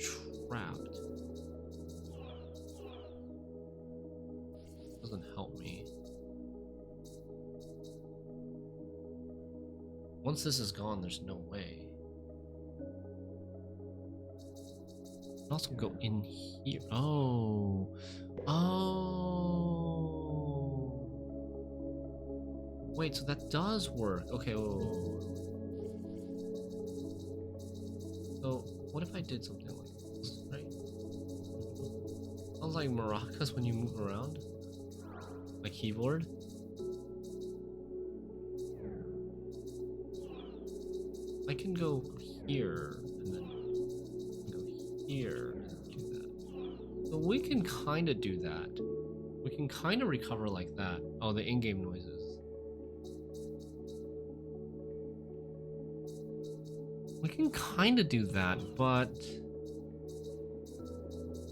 Speaker 1: trapped. Doesn't help me. Once this is gone, there's no way. I can also go in here. Oh. Oh. Wait, so that does work. Okay, whoa. So, what if I did something like this, right? Sounds like maracas when you move around. My keyboard. I can go here, and then go here, and do that. So we can kind of do that. We can kind of recover like that. Oh, the in-game noises. We can kind of do that, but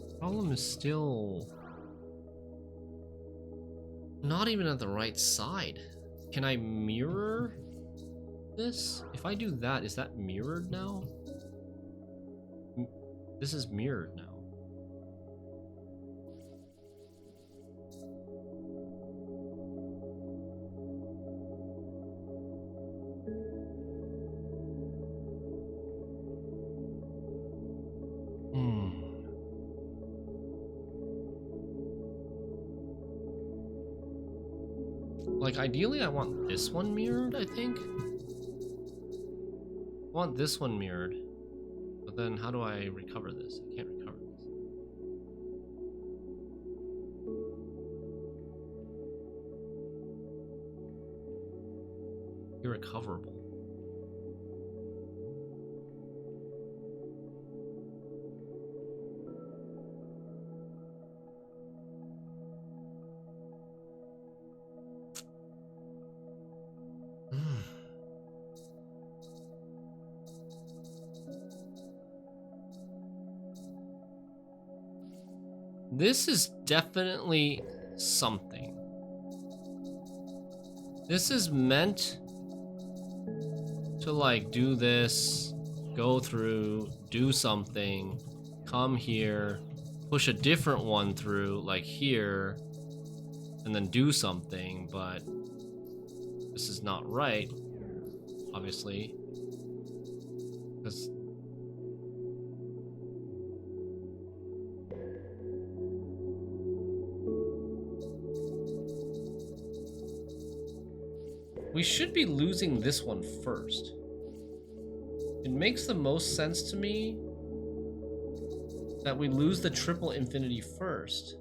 Speaker 1: the problem is still not even at the right side. Can I mirror this? If I do that, is that mirrored now? This is mirrored now. Like, ideally, I want this one mirrored, I think. I want this one mirrored. But then, how do I recover this? I can't recover this. Irrecoverable. This is definitely something. This is meant to, like, do this, go through, do something, come here, push a different one through, like here, and then do something, but this is not right, obviously, because we should be losing this one first. It makes the most sense to me that we lose the triple infinity first.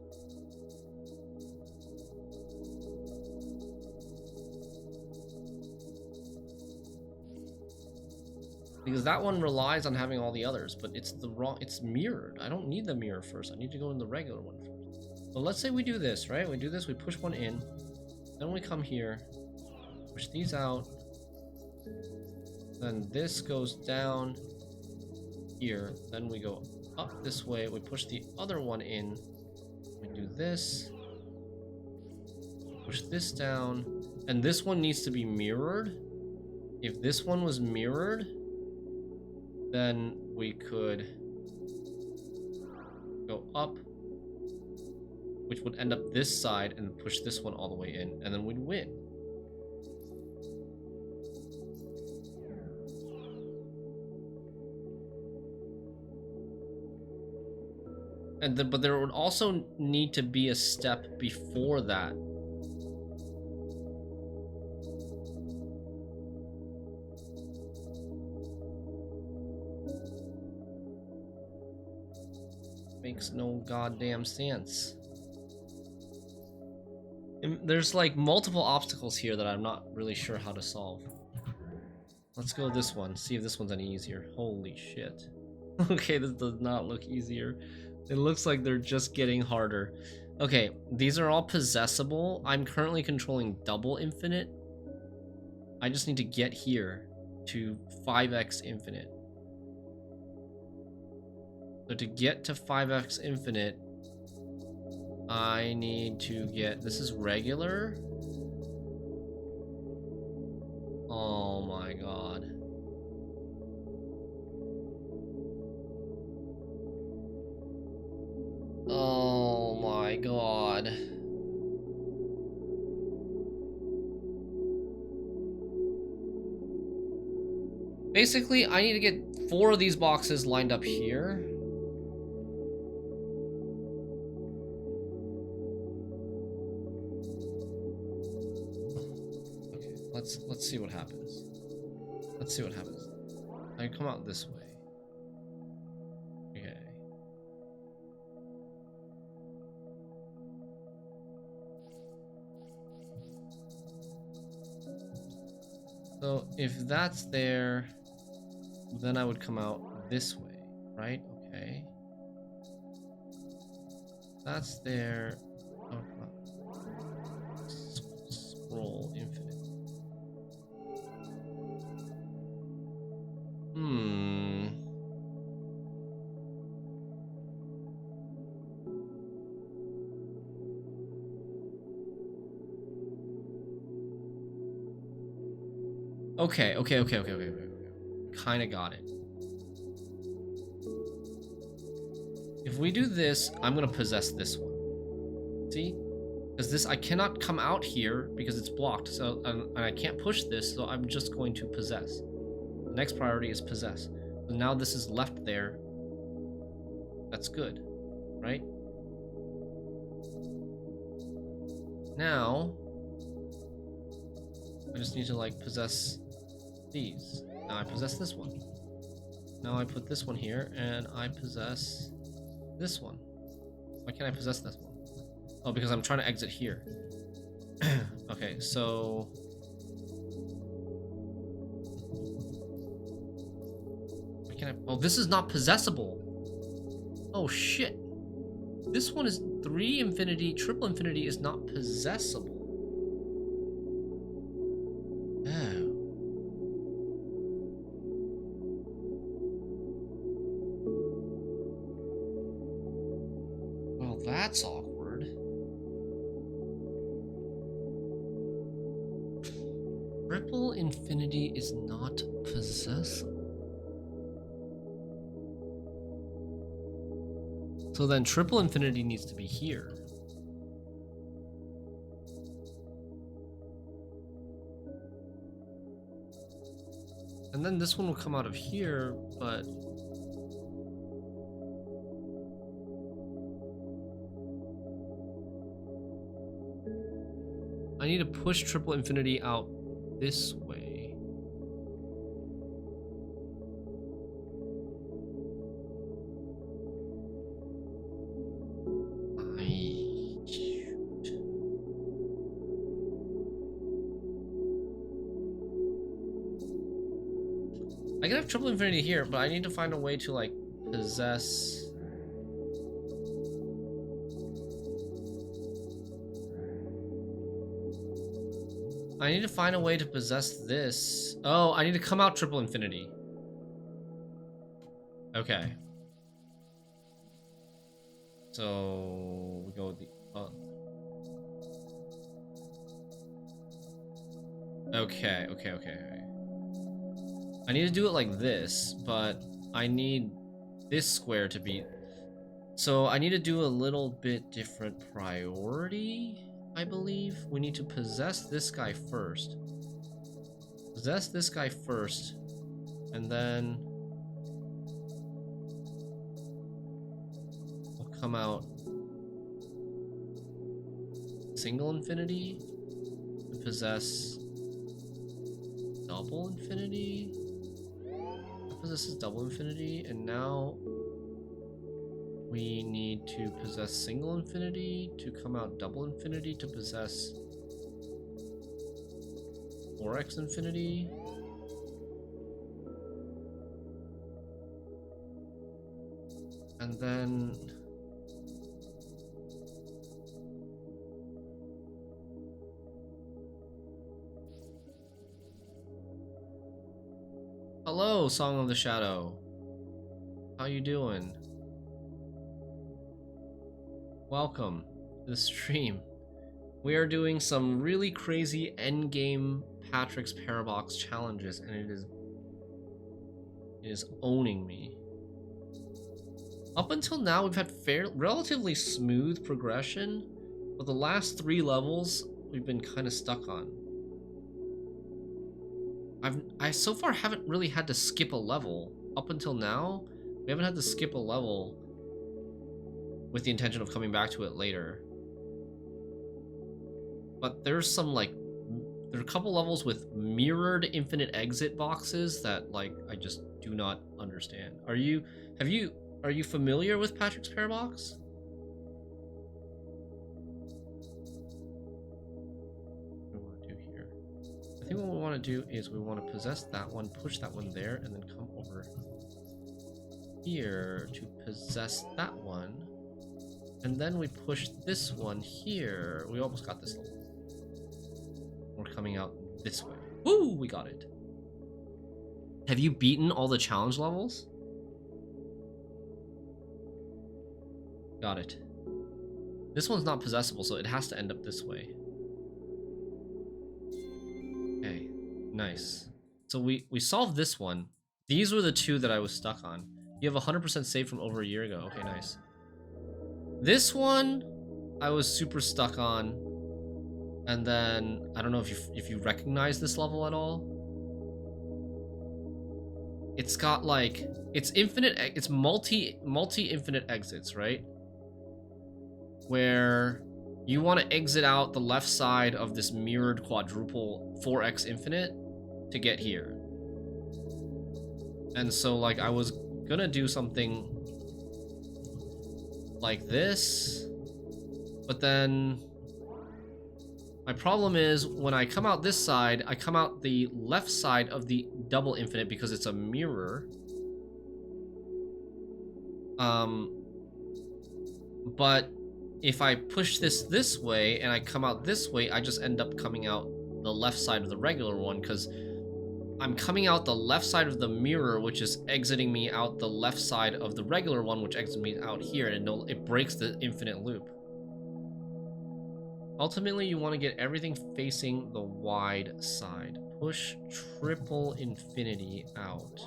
Speaker 1: Because that one relies on having all the others, but it's mirrored. I don't need the mirror first. I need to go in the regular one first. So let's say we do this, right? We do this, we push one in, then we come here, push these out, then this goes down here, then we go up this way, we push the other one in, we do this, push this down, and this one needs to be mirrored. If this one was mirrored, then we could go up, which would end up this side, and push this one all the way in, and then we'd win. And but there would also need to be a step before that. Makes no goddamn sense. And there's like multiple obstacles here that I'm not really sure how to solve. Let's go this one, see if this one's any easier. Holy shit. Okay, this does not look easier. It looks like they're just getting harder. Okay, these are all possessable. I'm currently controlling double infinite. I just need to get here to 5x infinite. So to get to 5x infinite, I need to get... This is regular? Oh my god. Oh my god. Basically, I need to get 4 of these boxes lined up here. Okay, let's see what happens. Let's see what happens. I come out this way. Okay. So if that's there, then I would come out this way, right? Okay. That's there. Oh, scroll infinite. Okay. Kinda got it. If we do this, I'm gonna possess this one. See? Because this, I cannot come out here because it's blocked. So, and I can't push this, so I'm just going to possess. The next priority is possess. So now this is left there. That's good, right? Now, I just need to like possess these. Now I possess this one. Now I put this one here, and I possess this one. Why can't I possess this one? Oh, because I'm trying to exit here. Okay, so... Why can't I... Oh, this is not possessable! Oh, shit! This one is 3 infinity, triple infinity is not possessable. Oh. Well, that's awkward. Triple infinity is not possessable. So then triple infinity needs to be here. And then this one will come out of here, but... I need to push triple infinity out this way. I can have triple infinity here, but I need to find a way to like possess. I need to find a way to possess this. Oh, I need to come out triple infinity. Okay. So we go with the okay. I need to do it like this, but I need this square to be... So I need to do a little bit different priority, I believe. We need to possess this guy first. Possess this guy first, and then we'll come out single infinity to possess double infinity. This is double infinity, and now we need to possess single infinity to come out double infinity to possess 4x infinity. And then... Hello, Song of the Shadow. How you doing? Welcome to the stream. We are doing some really crazy endgame Patrick's Parabox challenges, and it is owning me. Up until now, we've had relatively smooth progression, but the last 3 levels we've been kind of stuck on. I so far haven't really had to skip a level. Up until now, we haven't had to skip a level with the intention of coming back to it later. But there's some there are a couple levels with mirrored infinite exit boxes that I just do not understand. Are you familiar with Patrick's Parabox? What do we want to do here? I think what we want to do is we want to possess that one, push that one there, and then come over here to possess that one. And then we push this one here. We almost got this level. We're coming out this way. Woo! We got it. Have you beaten all the challenge levels? Got it. This one's not possessible, so it has to end up this way. Okay, nice. So we solved this one. These were the 2 that I was stuck on. You have 100% save from over a year ago. Okay, nice. This one, I was super stuck on. And then, I don't know if you recognize this level at all. It's got it's infinite, it's multi-infinite exits, right? Where you want to exit out the left side of this mirrored quadruple 4x infinite to get here. And so I was gonna do something like this, but then my problem is when I come out this side, I come out the left side of the double infinite because it's a mirror. But if I push this way and I come out this way, I just end up coming out the left side of the regular one because I'm coming out the left side of the mirror, which is exiting me out the left side of the regular one, which exits me out here, and it breaks the infinite loop. Ultimately, you want to get everything facing the wide side. Push triple infinity out.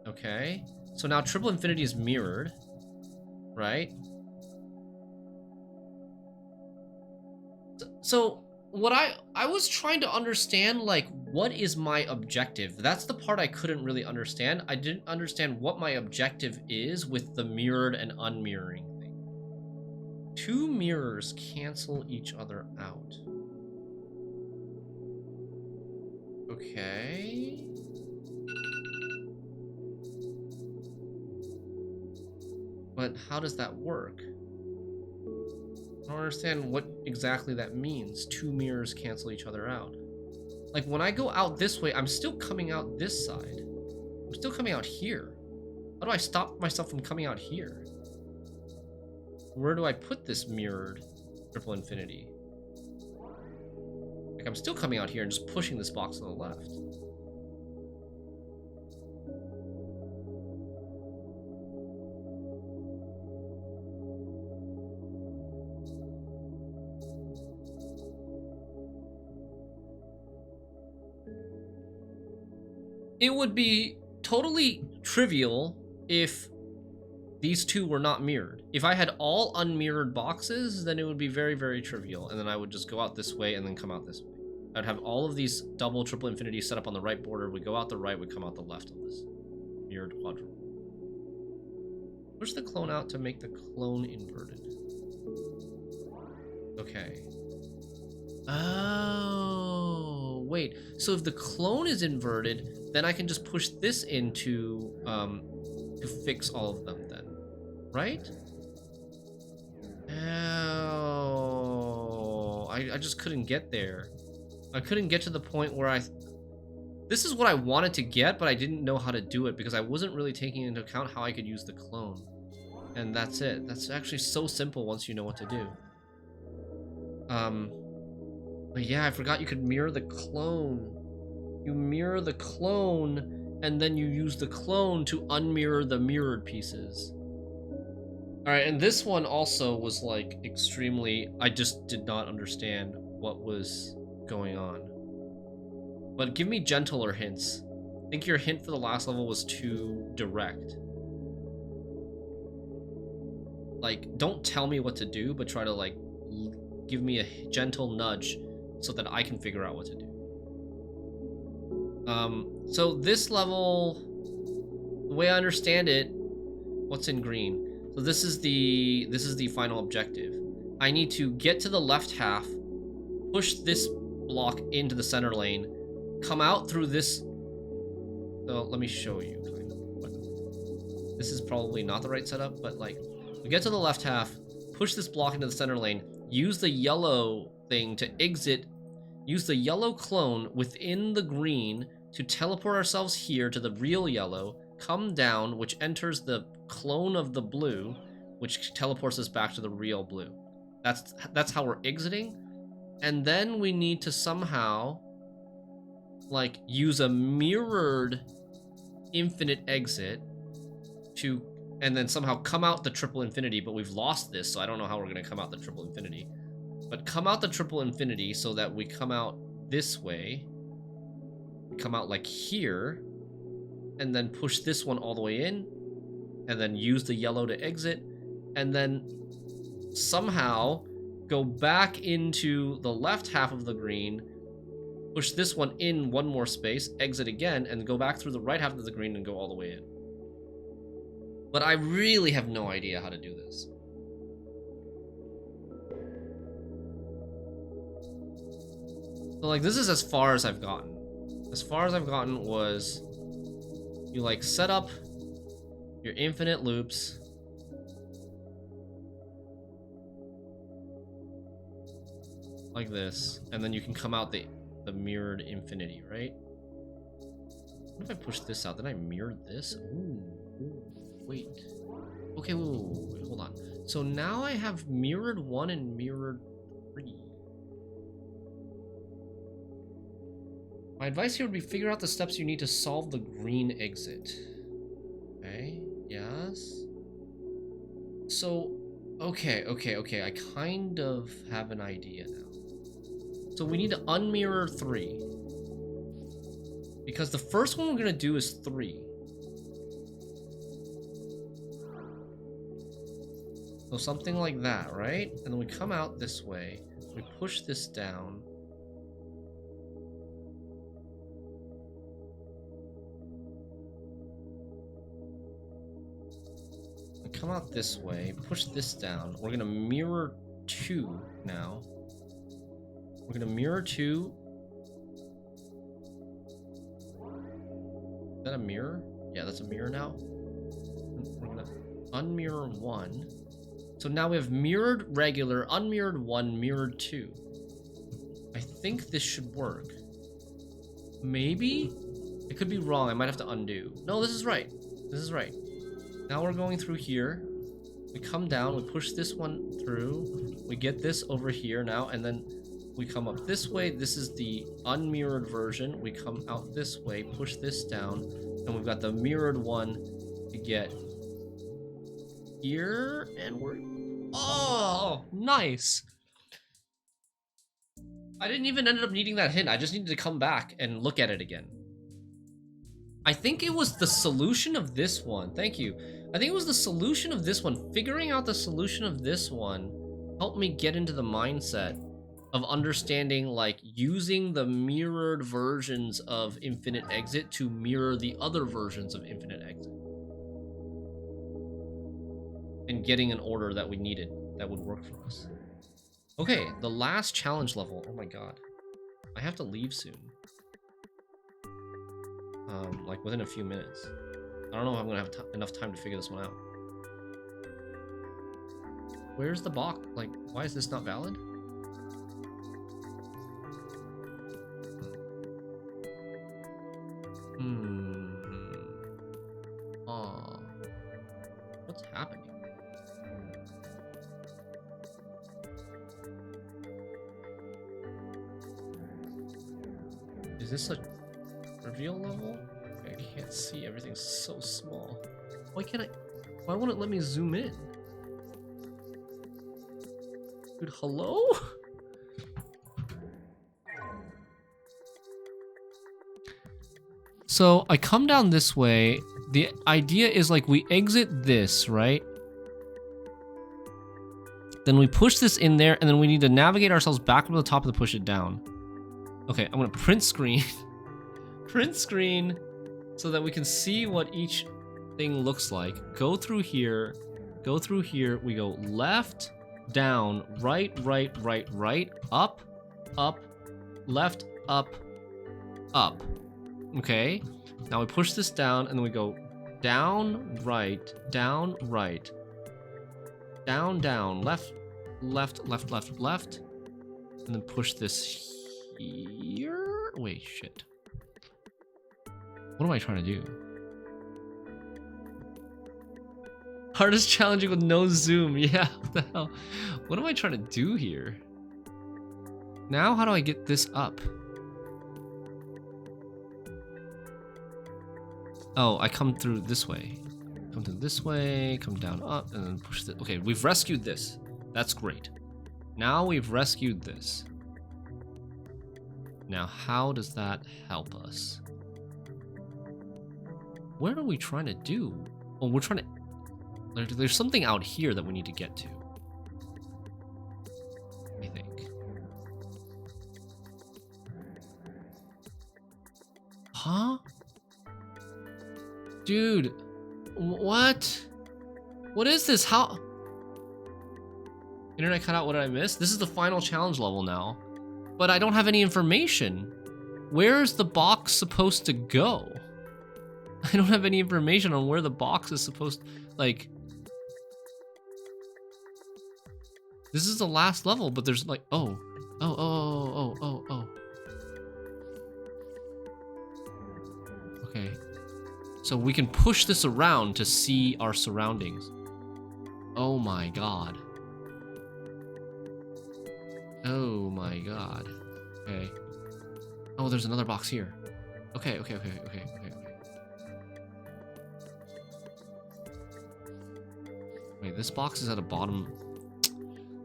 Speaker 1: Okay, so now triple infinity is mirrored, right? So what I was trying to understand, what is my objective? That's the part I couldn't really understand. I didn't understand what my objective is with the mirrored and unmirroring. 2 mirrors cancel each other out. Okay. But how does that work? I don't understand what exactly that means. 2 mirrors cancel each other out. When I go out this way, I'm still coming out this side. I'm still coming out here. How do I stop myself from coming out here? Where do I put this mirrored triple infinity? I'm still coming out here and just pushing this box on the left. It would be totally trivial if these 2 were not mirrored. If I had all unmirrored boxes, then it would be very, very trivial. And then I would just go out this way and then come out this way. I'd have all of these double triple infinity set up on the right border. We go out the right, we come out the left of this mirrored quadruple. Push the clone out to make the clone inverted. Okay. Oh, wait. So if the clone is inverted, then I can just push this into to fix all of them then, right? Oh, I just couldn't get there. I couldn't get to the point where This is what I wanted to get, but I didn't know how to do it because I wasn't really taking into account how I could use the clone. And that's it. That's actually so simple once you know what to do. But yeah, I forgot you could mirror the clone. You mirror the clone, and then you use the clone to unmirror the mirrored pieces. Alright, and this one also was like extremely... I just did not understand what was going on. But give me gentler hints. I think your hint for the last level was too direct. Like, don't tell me what to do, but try to like give me a gentle nudge so that I can figure out what to do. So this level, the way I understand it, what's in green? So this is the final objective. I need to get to the left half, push this block into the center lane, come out through this. So let me show you. This is probably not the right setup, but like, we get to the left half, push this block into the center lane, use the yellow thing to exit, use the yellow clone within the green to teleport ourselves here to the real yellow, come down, which enters the clone of the blue, which teleports us back to the real blue. That's how we're exiting. And then we need to somehow like use a mirrored infinite exit to, and then somehow come out the triple infinity, but we've lost this, so I don't know how we're gonna come out the triple infinity. But come out the triple infinity so that we come out this way. We come out like here, and then push this one all the way in, and then use the yellow to exit, and then somehow go back into the left half of the green, push this one in one more space, exit again, and go back through the right half of the green and go all the way in. But I really have no idea how to do this. So like, this is as far as I've gotten. As far as I've gotten was, you like set up your infinite loops, like this, and then you can come out the mirrored infinity, right? What if I push this out? Then I mirrored this? Ooh, wait. Okay, wait, hold on. So now I have mirrored 1 and mirrored 3. My advice here would be figure out the steps you need to solve the green exit. Okay, yes. So, okay, I kind of have an idea now. So we need to unmirror 3. Because the first one we're gonna do is 3. So something like that, right? And then we come out this way, we push this down. We come out this way, push this down. We're gonna mirror 2 now. We're gonna mirror 2. Is that a mirror? Yeah, that's a mirror now. We're gonna unmirror 1. So now we have mirrored regular, unmirrored 1, mirrored 2. I think this should work. Maybe? It could be wrong. I might have to undo. No, this is right. This is right. Now we're going through here. We come down, we push this one through. We get this over here now, and then we come up this way. This is the unmirrored version. We come out this way, push this down, and we've got the mirrored one to get here, and we're... Oh, nice! I didn't even end up needing that hint. I just needed to come back and look at it again. I think it was the solution of this one. Thank you. I think it was the solution of this one. Figuring out the solution of this one helped me get into the mindset of understanding, like, using the mirrored versions of Infinite Exit to mirror the other versions of Infinite Exit. And getting an order that we needed that would work for us. Okay, the last challenge level. Oh my god. I have to leave soon. Like within a few minutes. I don't know if I'm gonna have enough time to figure this one out. Where's the box? Like, why is this not valid? Is this a reveal level? I can't see. Everything's so small. Why can't I? Why won't it let me zoom in? Dude, hello? So I come down this way. The idea is like we exit this, right? Then we push this in there, and then we need to navigate ourselves back up to the top to push it down. Okay, I'm gonna print screen. Print screen so that we can see what each thing looks like. Go through here. Go through here. We go left, down, right, right, right, right, up, up, left, up, up. Okay. Now we push this down, and then we go down, right, down, right, down, down, left, left, left, left, left, and then push this here. Wait, shit. What am I trying to do? Hardest challenging with no zoom. Yeah, what the hell? What am I trying to do here? Now, how do I get this up? Oh, I come through this way. Come through this way, come down up, and then push it. Okay, we've rescued this. That's great. Now we've rescued this. Now, how does that help us? What are we trying to do? Oh, we're trying to... There's something out here that we need to get to. I think. Huh? Dude, what? What is this? How? Internet cut out, what did I miss? This is the final challenge level now. But I don't have any information. Where's the box supposed to go? I don't have any information on where the box is supposed to, like... This is the last level, but there's like, oh. Okay. So we can push this around to see our surroundings. Oh my god. Oh my god. Okay. Oh, there's another box here. Okay. Wait, this box is at a bottom.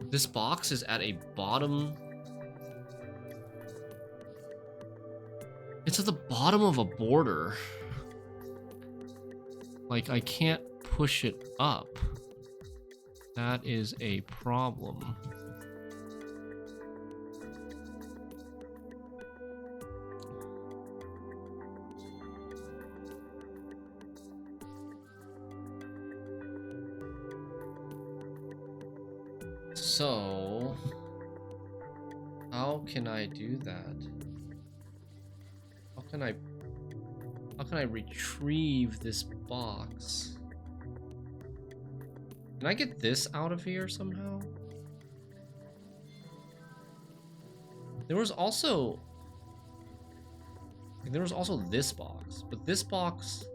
Speaker 1: This box is at a bottom. It's at the bottom of a border. Like, I can't push it up. That is a problem. So, how can I do that? How can I retrieve this box? Can I get this out of here somehow? There was also this box, but this box...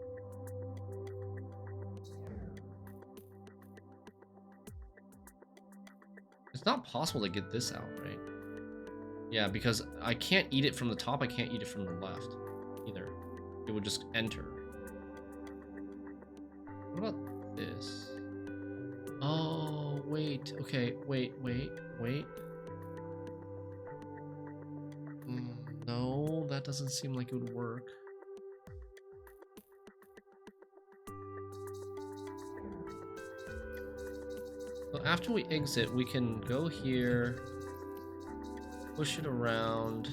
Speaker 1: It's not possible to get this out, right? Yeah, because I can't eat it from the top, I can't eat it from the left either. It would just enter. What about this? Oh, wait. Okay, wait. No, that doesn't seem like it would work. So after we exit, we can go here, push it around.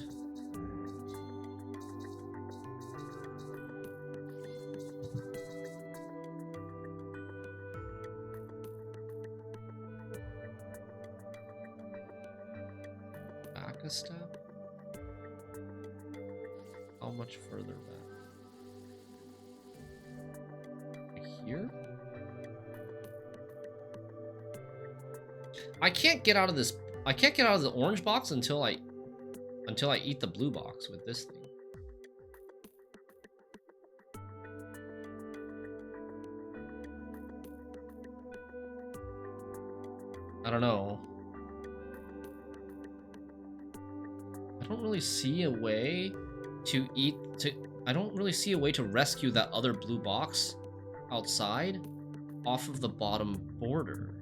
Speaker 1: Back a step? How much further back? Here? I can't get out of this. I can't get out of the orange box until I eat the blue box with this thing. I don't know. I don't really see a way I don't really see a way to rescue that other blue box outside off of the bottom border.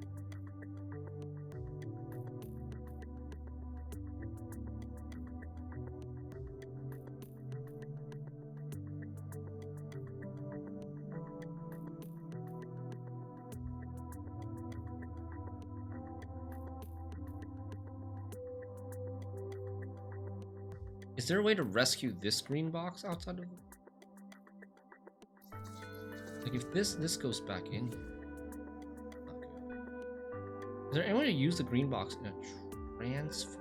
Speaker 1: Is there a way to rescue this green box outside of it? Like if this goes back in here. Is there any way to use the green box in a transfer?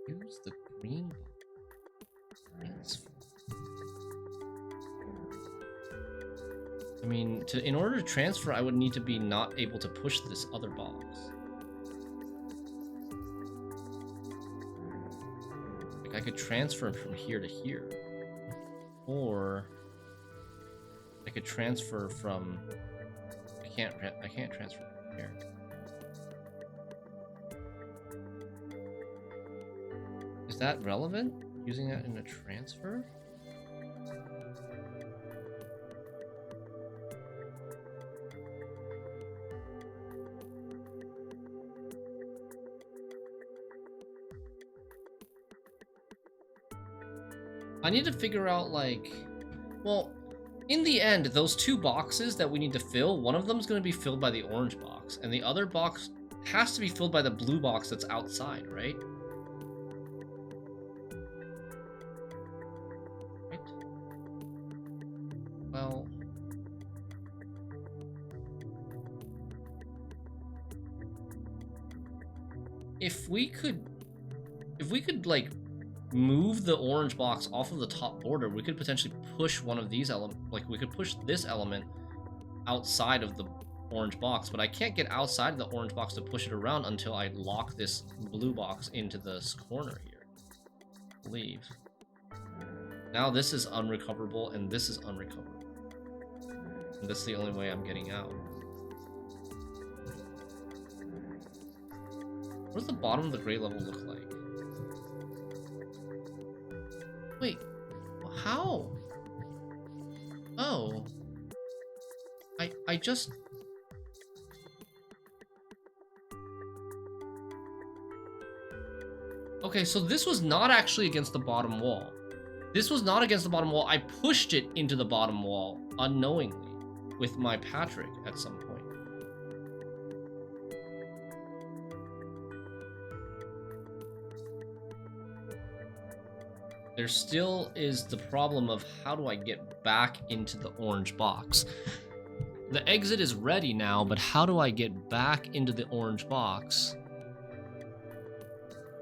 Speaker 1: Use the green box transfer. I mean, in order to transfer, I would need to be not able to push this other box. Like I could transfer from here to here, or I could transfer from. I can't transfer from here. Is that relevant? Using that in a transfer? I need to figure out, like, well, in the end, those two boxes that we need to fill, one of them is going to be filled by the orange box, and the other box has to be filled by the blue box that's outside, right? Right? Well, if we could, like, move the orange box off of the top border, we could potentially push one of these elements, like we could push this element outside of the orange box, but I can't get outside of the orange box to push it around until I lock this blue box into this corner here. Leave. Now this is unrecoverable and this is unrecoverable. And that's the only way I'm getting out. What does the bottom of the gray level look like? Wait, how? Oh. I just... Okay, so this was not actually against the bottom wall. This was not against the bottom wall. I pushed it into the bottom wall unknowingly with my Patrick at some point. There still is the problem of how do I get back into the orange box? The exit is ready now, but how do I get back into the orange box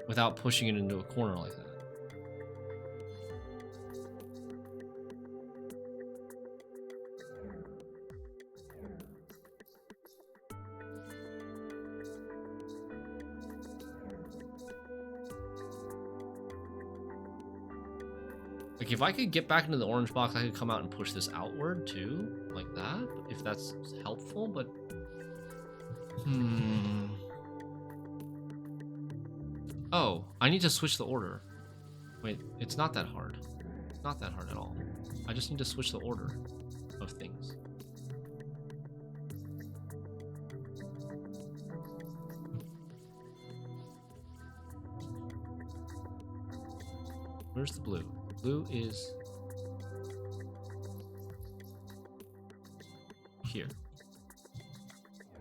Speaker 1: without pushing it into a corner like that? Like, if I could get back into the orange box, I could come out and push this outward, too. Like that, if that's helpful, but... Oh, I need to switch the order. Wait, it's not that hard. It's not that hard at all. I just need to switch the order of things. Where's the blue? Blue is here.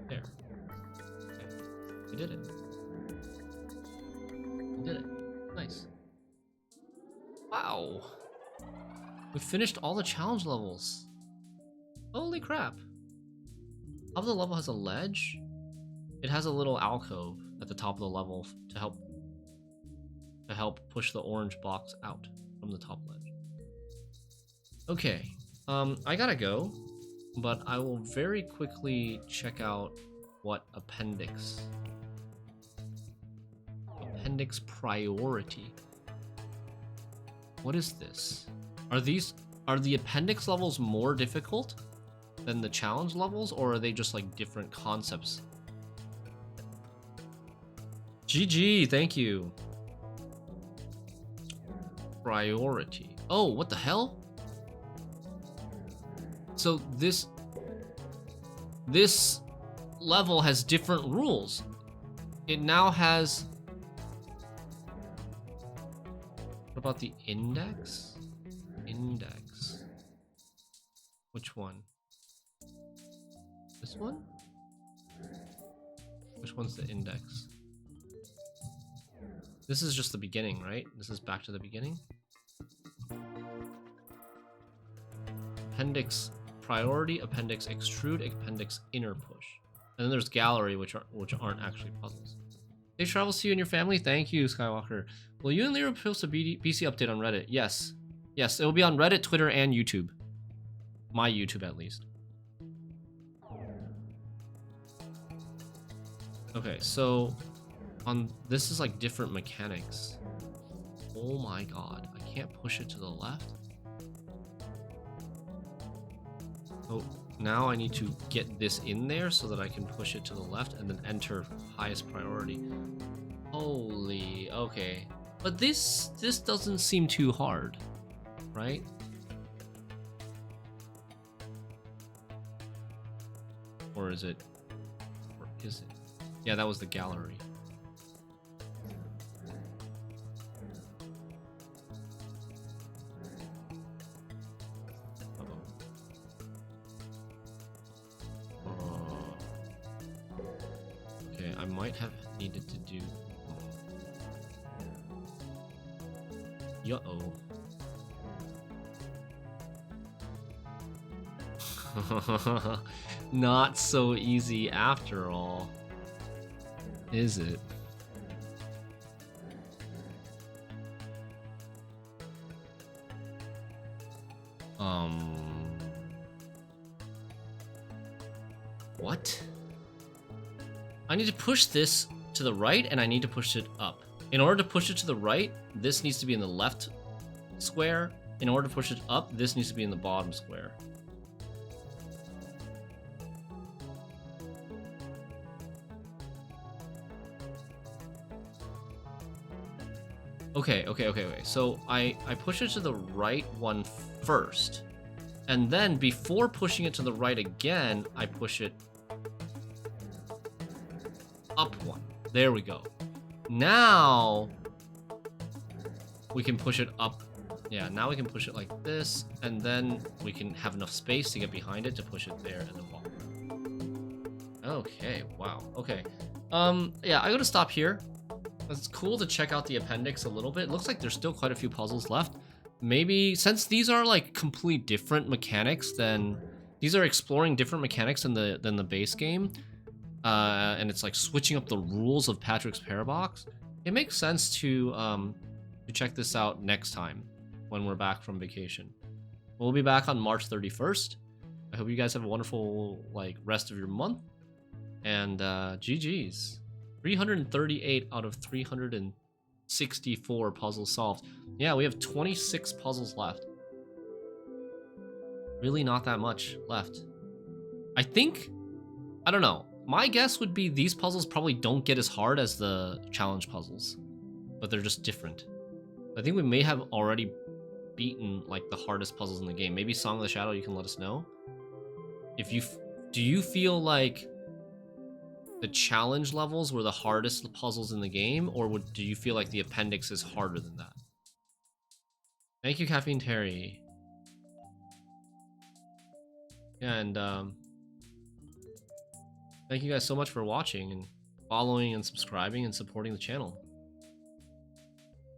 Speaker 1: There. Okay. We did it. We did it. Nice. Wow. We finished all the challenge levels. Holy crap. Top of the level has a ledge. It has a little alcove at the top of the level to help push the orange box out from the top ledge. Okay, I gotta go, but I will very quickly check out what appendix priority. What is this? Are these Are the appendix levels more difficult than the challenge levels, or are they just like different concepts? GG, thank you. Priority. Oh, what the hell? So this level has different rules. It now has... What about the index? Index. Which one? This one? Which one's the index? This is just the beginning, right? This is back to the beginning. Appendix priority, appendix extrude, appendix inner push. And then there's gallery, which aren't actually puzzles. Safe travels to you and your family. Thank you, Skywalker. Will you and Lyra post a BC update on Reddit? Yes. Yes, it will be on Reddit, Twitter, and YouTube. My YouTube, at least. Okay, so on this is like different mechanics. Oh my god, I can't push it to the left. Oh, now I need to get this in there so that I can push it to the left and then enter highest priority. Holy, okay. But this doesn't seem too hard, right? Or is it? Or is it? Yeah, that was the gallery. Okay, I might have needed to do... Uh-oh. Not so easy after all, is it? What? I need to push this to the right and I need to push it up. In order to push it to the right, this needs to be in the left square. In order to push it up, this needs to be in the bottom square. Okay. So I push it to the right one first. And then before pushing it to the right again, I push it up one. There we go. Now we can push it up. Yeah, now we can push it like this, and then we can have enough space to get behind it to push it there and then walk. Okay, wow. Okay. Yeah, I gotta stop here. It's cool to check out the appendix a little bit. It looks like there's still quite a few puzzles left. Maybe, since these are like complete different mechanics than... These are exploring different mechanics than the base game. And it's like switching up the rules of Patrick's Parabox. It makes sense to check this out next time when we're back from vacation. We'll be back on March 31st. I hope you guys have a wonderful like rest of your month. And GG's. 338 out of 364 puzzles solved. Yeah, we have 26 puzzles left. Really not that much left. I think, I don't know. My guess would be these puzzles probably don't get as hard as the challenge puzzles, but they're just different. I think we may have already beaten like the hardest puzzles in the game. Maybe Song of the Shadow, you can let us know. If you, do you feel like the challenge levels were the hardest puzzles in the game, or do you feel like the appendix is harder than that? Thank you, Caffeine Terry. And thank you guys so much for watching and following and subscribing and supporting the channel.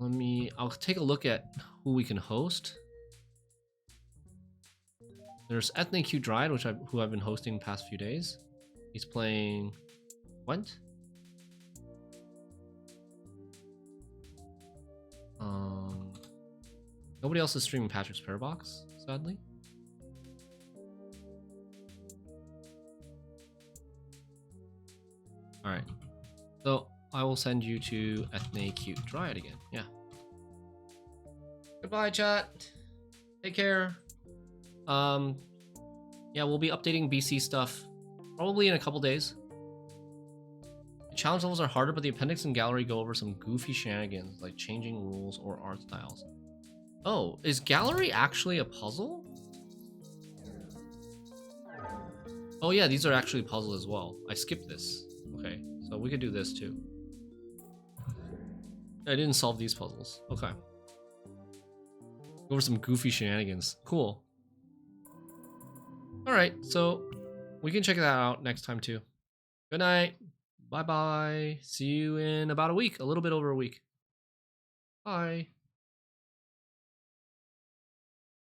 Speaker 1: I'll take a look at who we can host. There's Ethnic Cute Dryad, who I've been hosting the past few days. He's playing Gwent. Nobody else is streaming Patrick's Parabox, sadly. Alright. So I will send you to Ethne Cute Dryad again. Yeah. Goodbye, chat. Take care. Yeah, we'll be updating BC stuff probably in a couple days. Challenge levels are harder, but the appendix and gallery go over some goofy shenanigans, like changing rules or art styles. Oh, is gallery actually a puzzle? Oh yeah, these are actually puzzles as well. I skipped this. Okay, so we could do this too. I didn't solve these puzzles. Okay. Go over some goofy shenanigans. Cool. Alright, so we can check that out next time too. Good night. Bye bye. See you in about a week, a little bit over a week. Bye.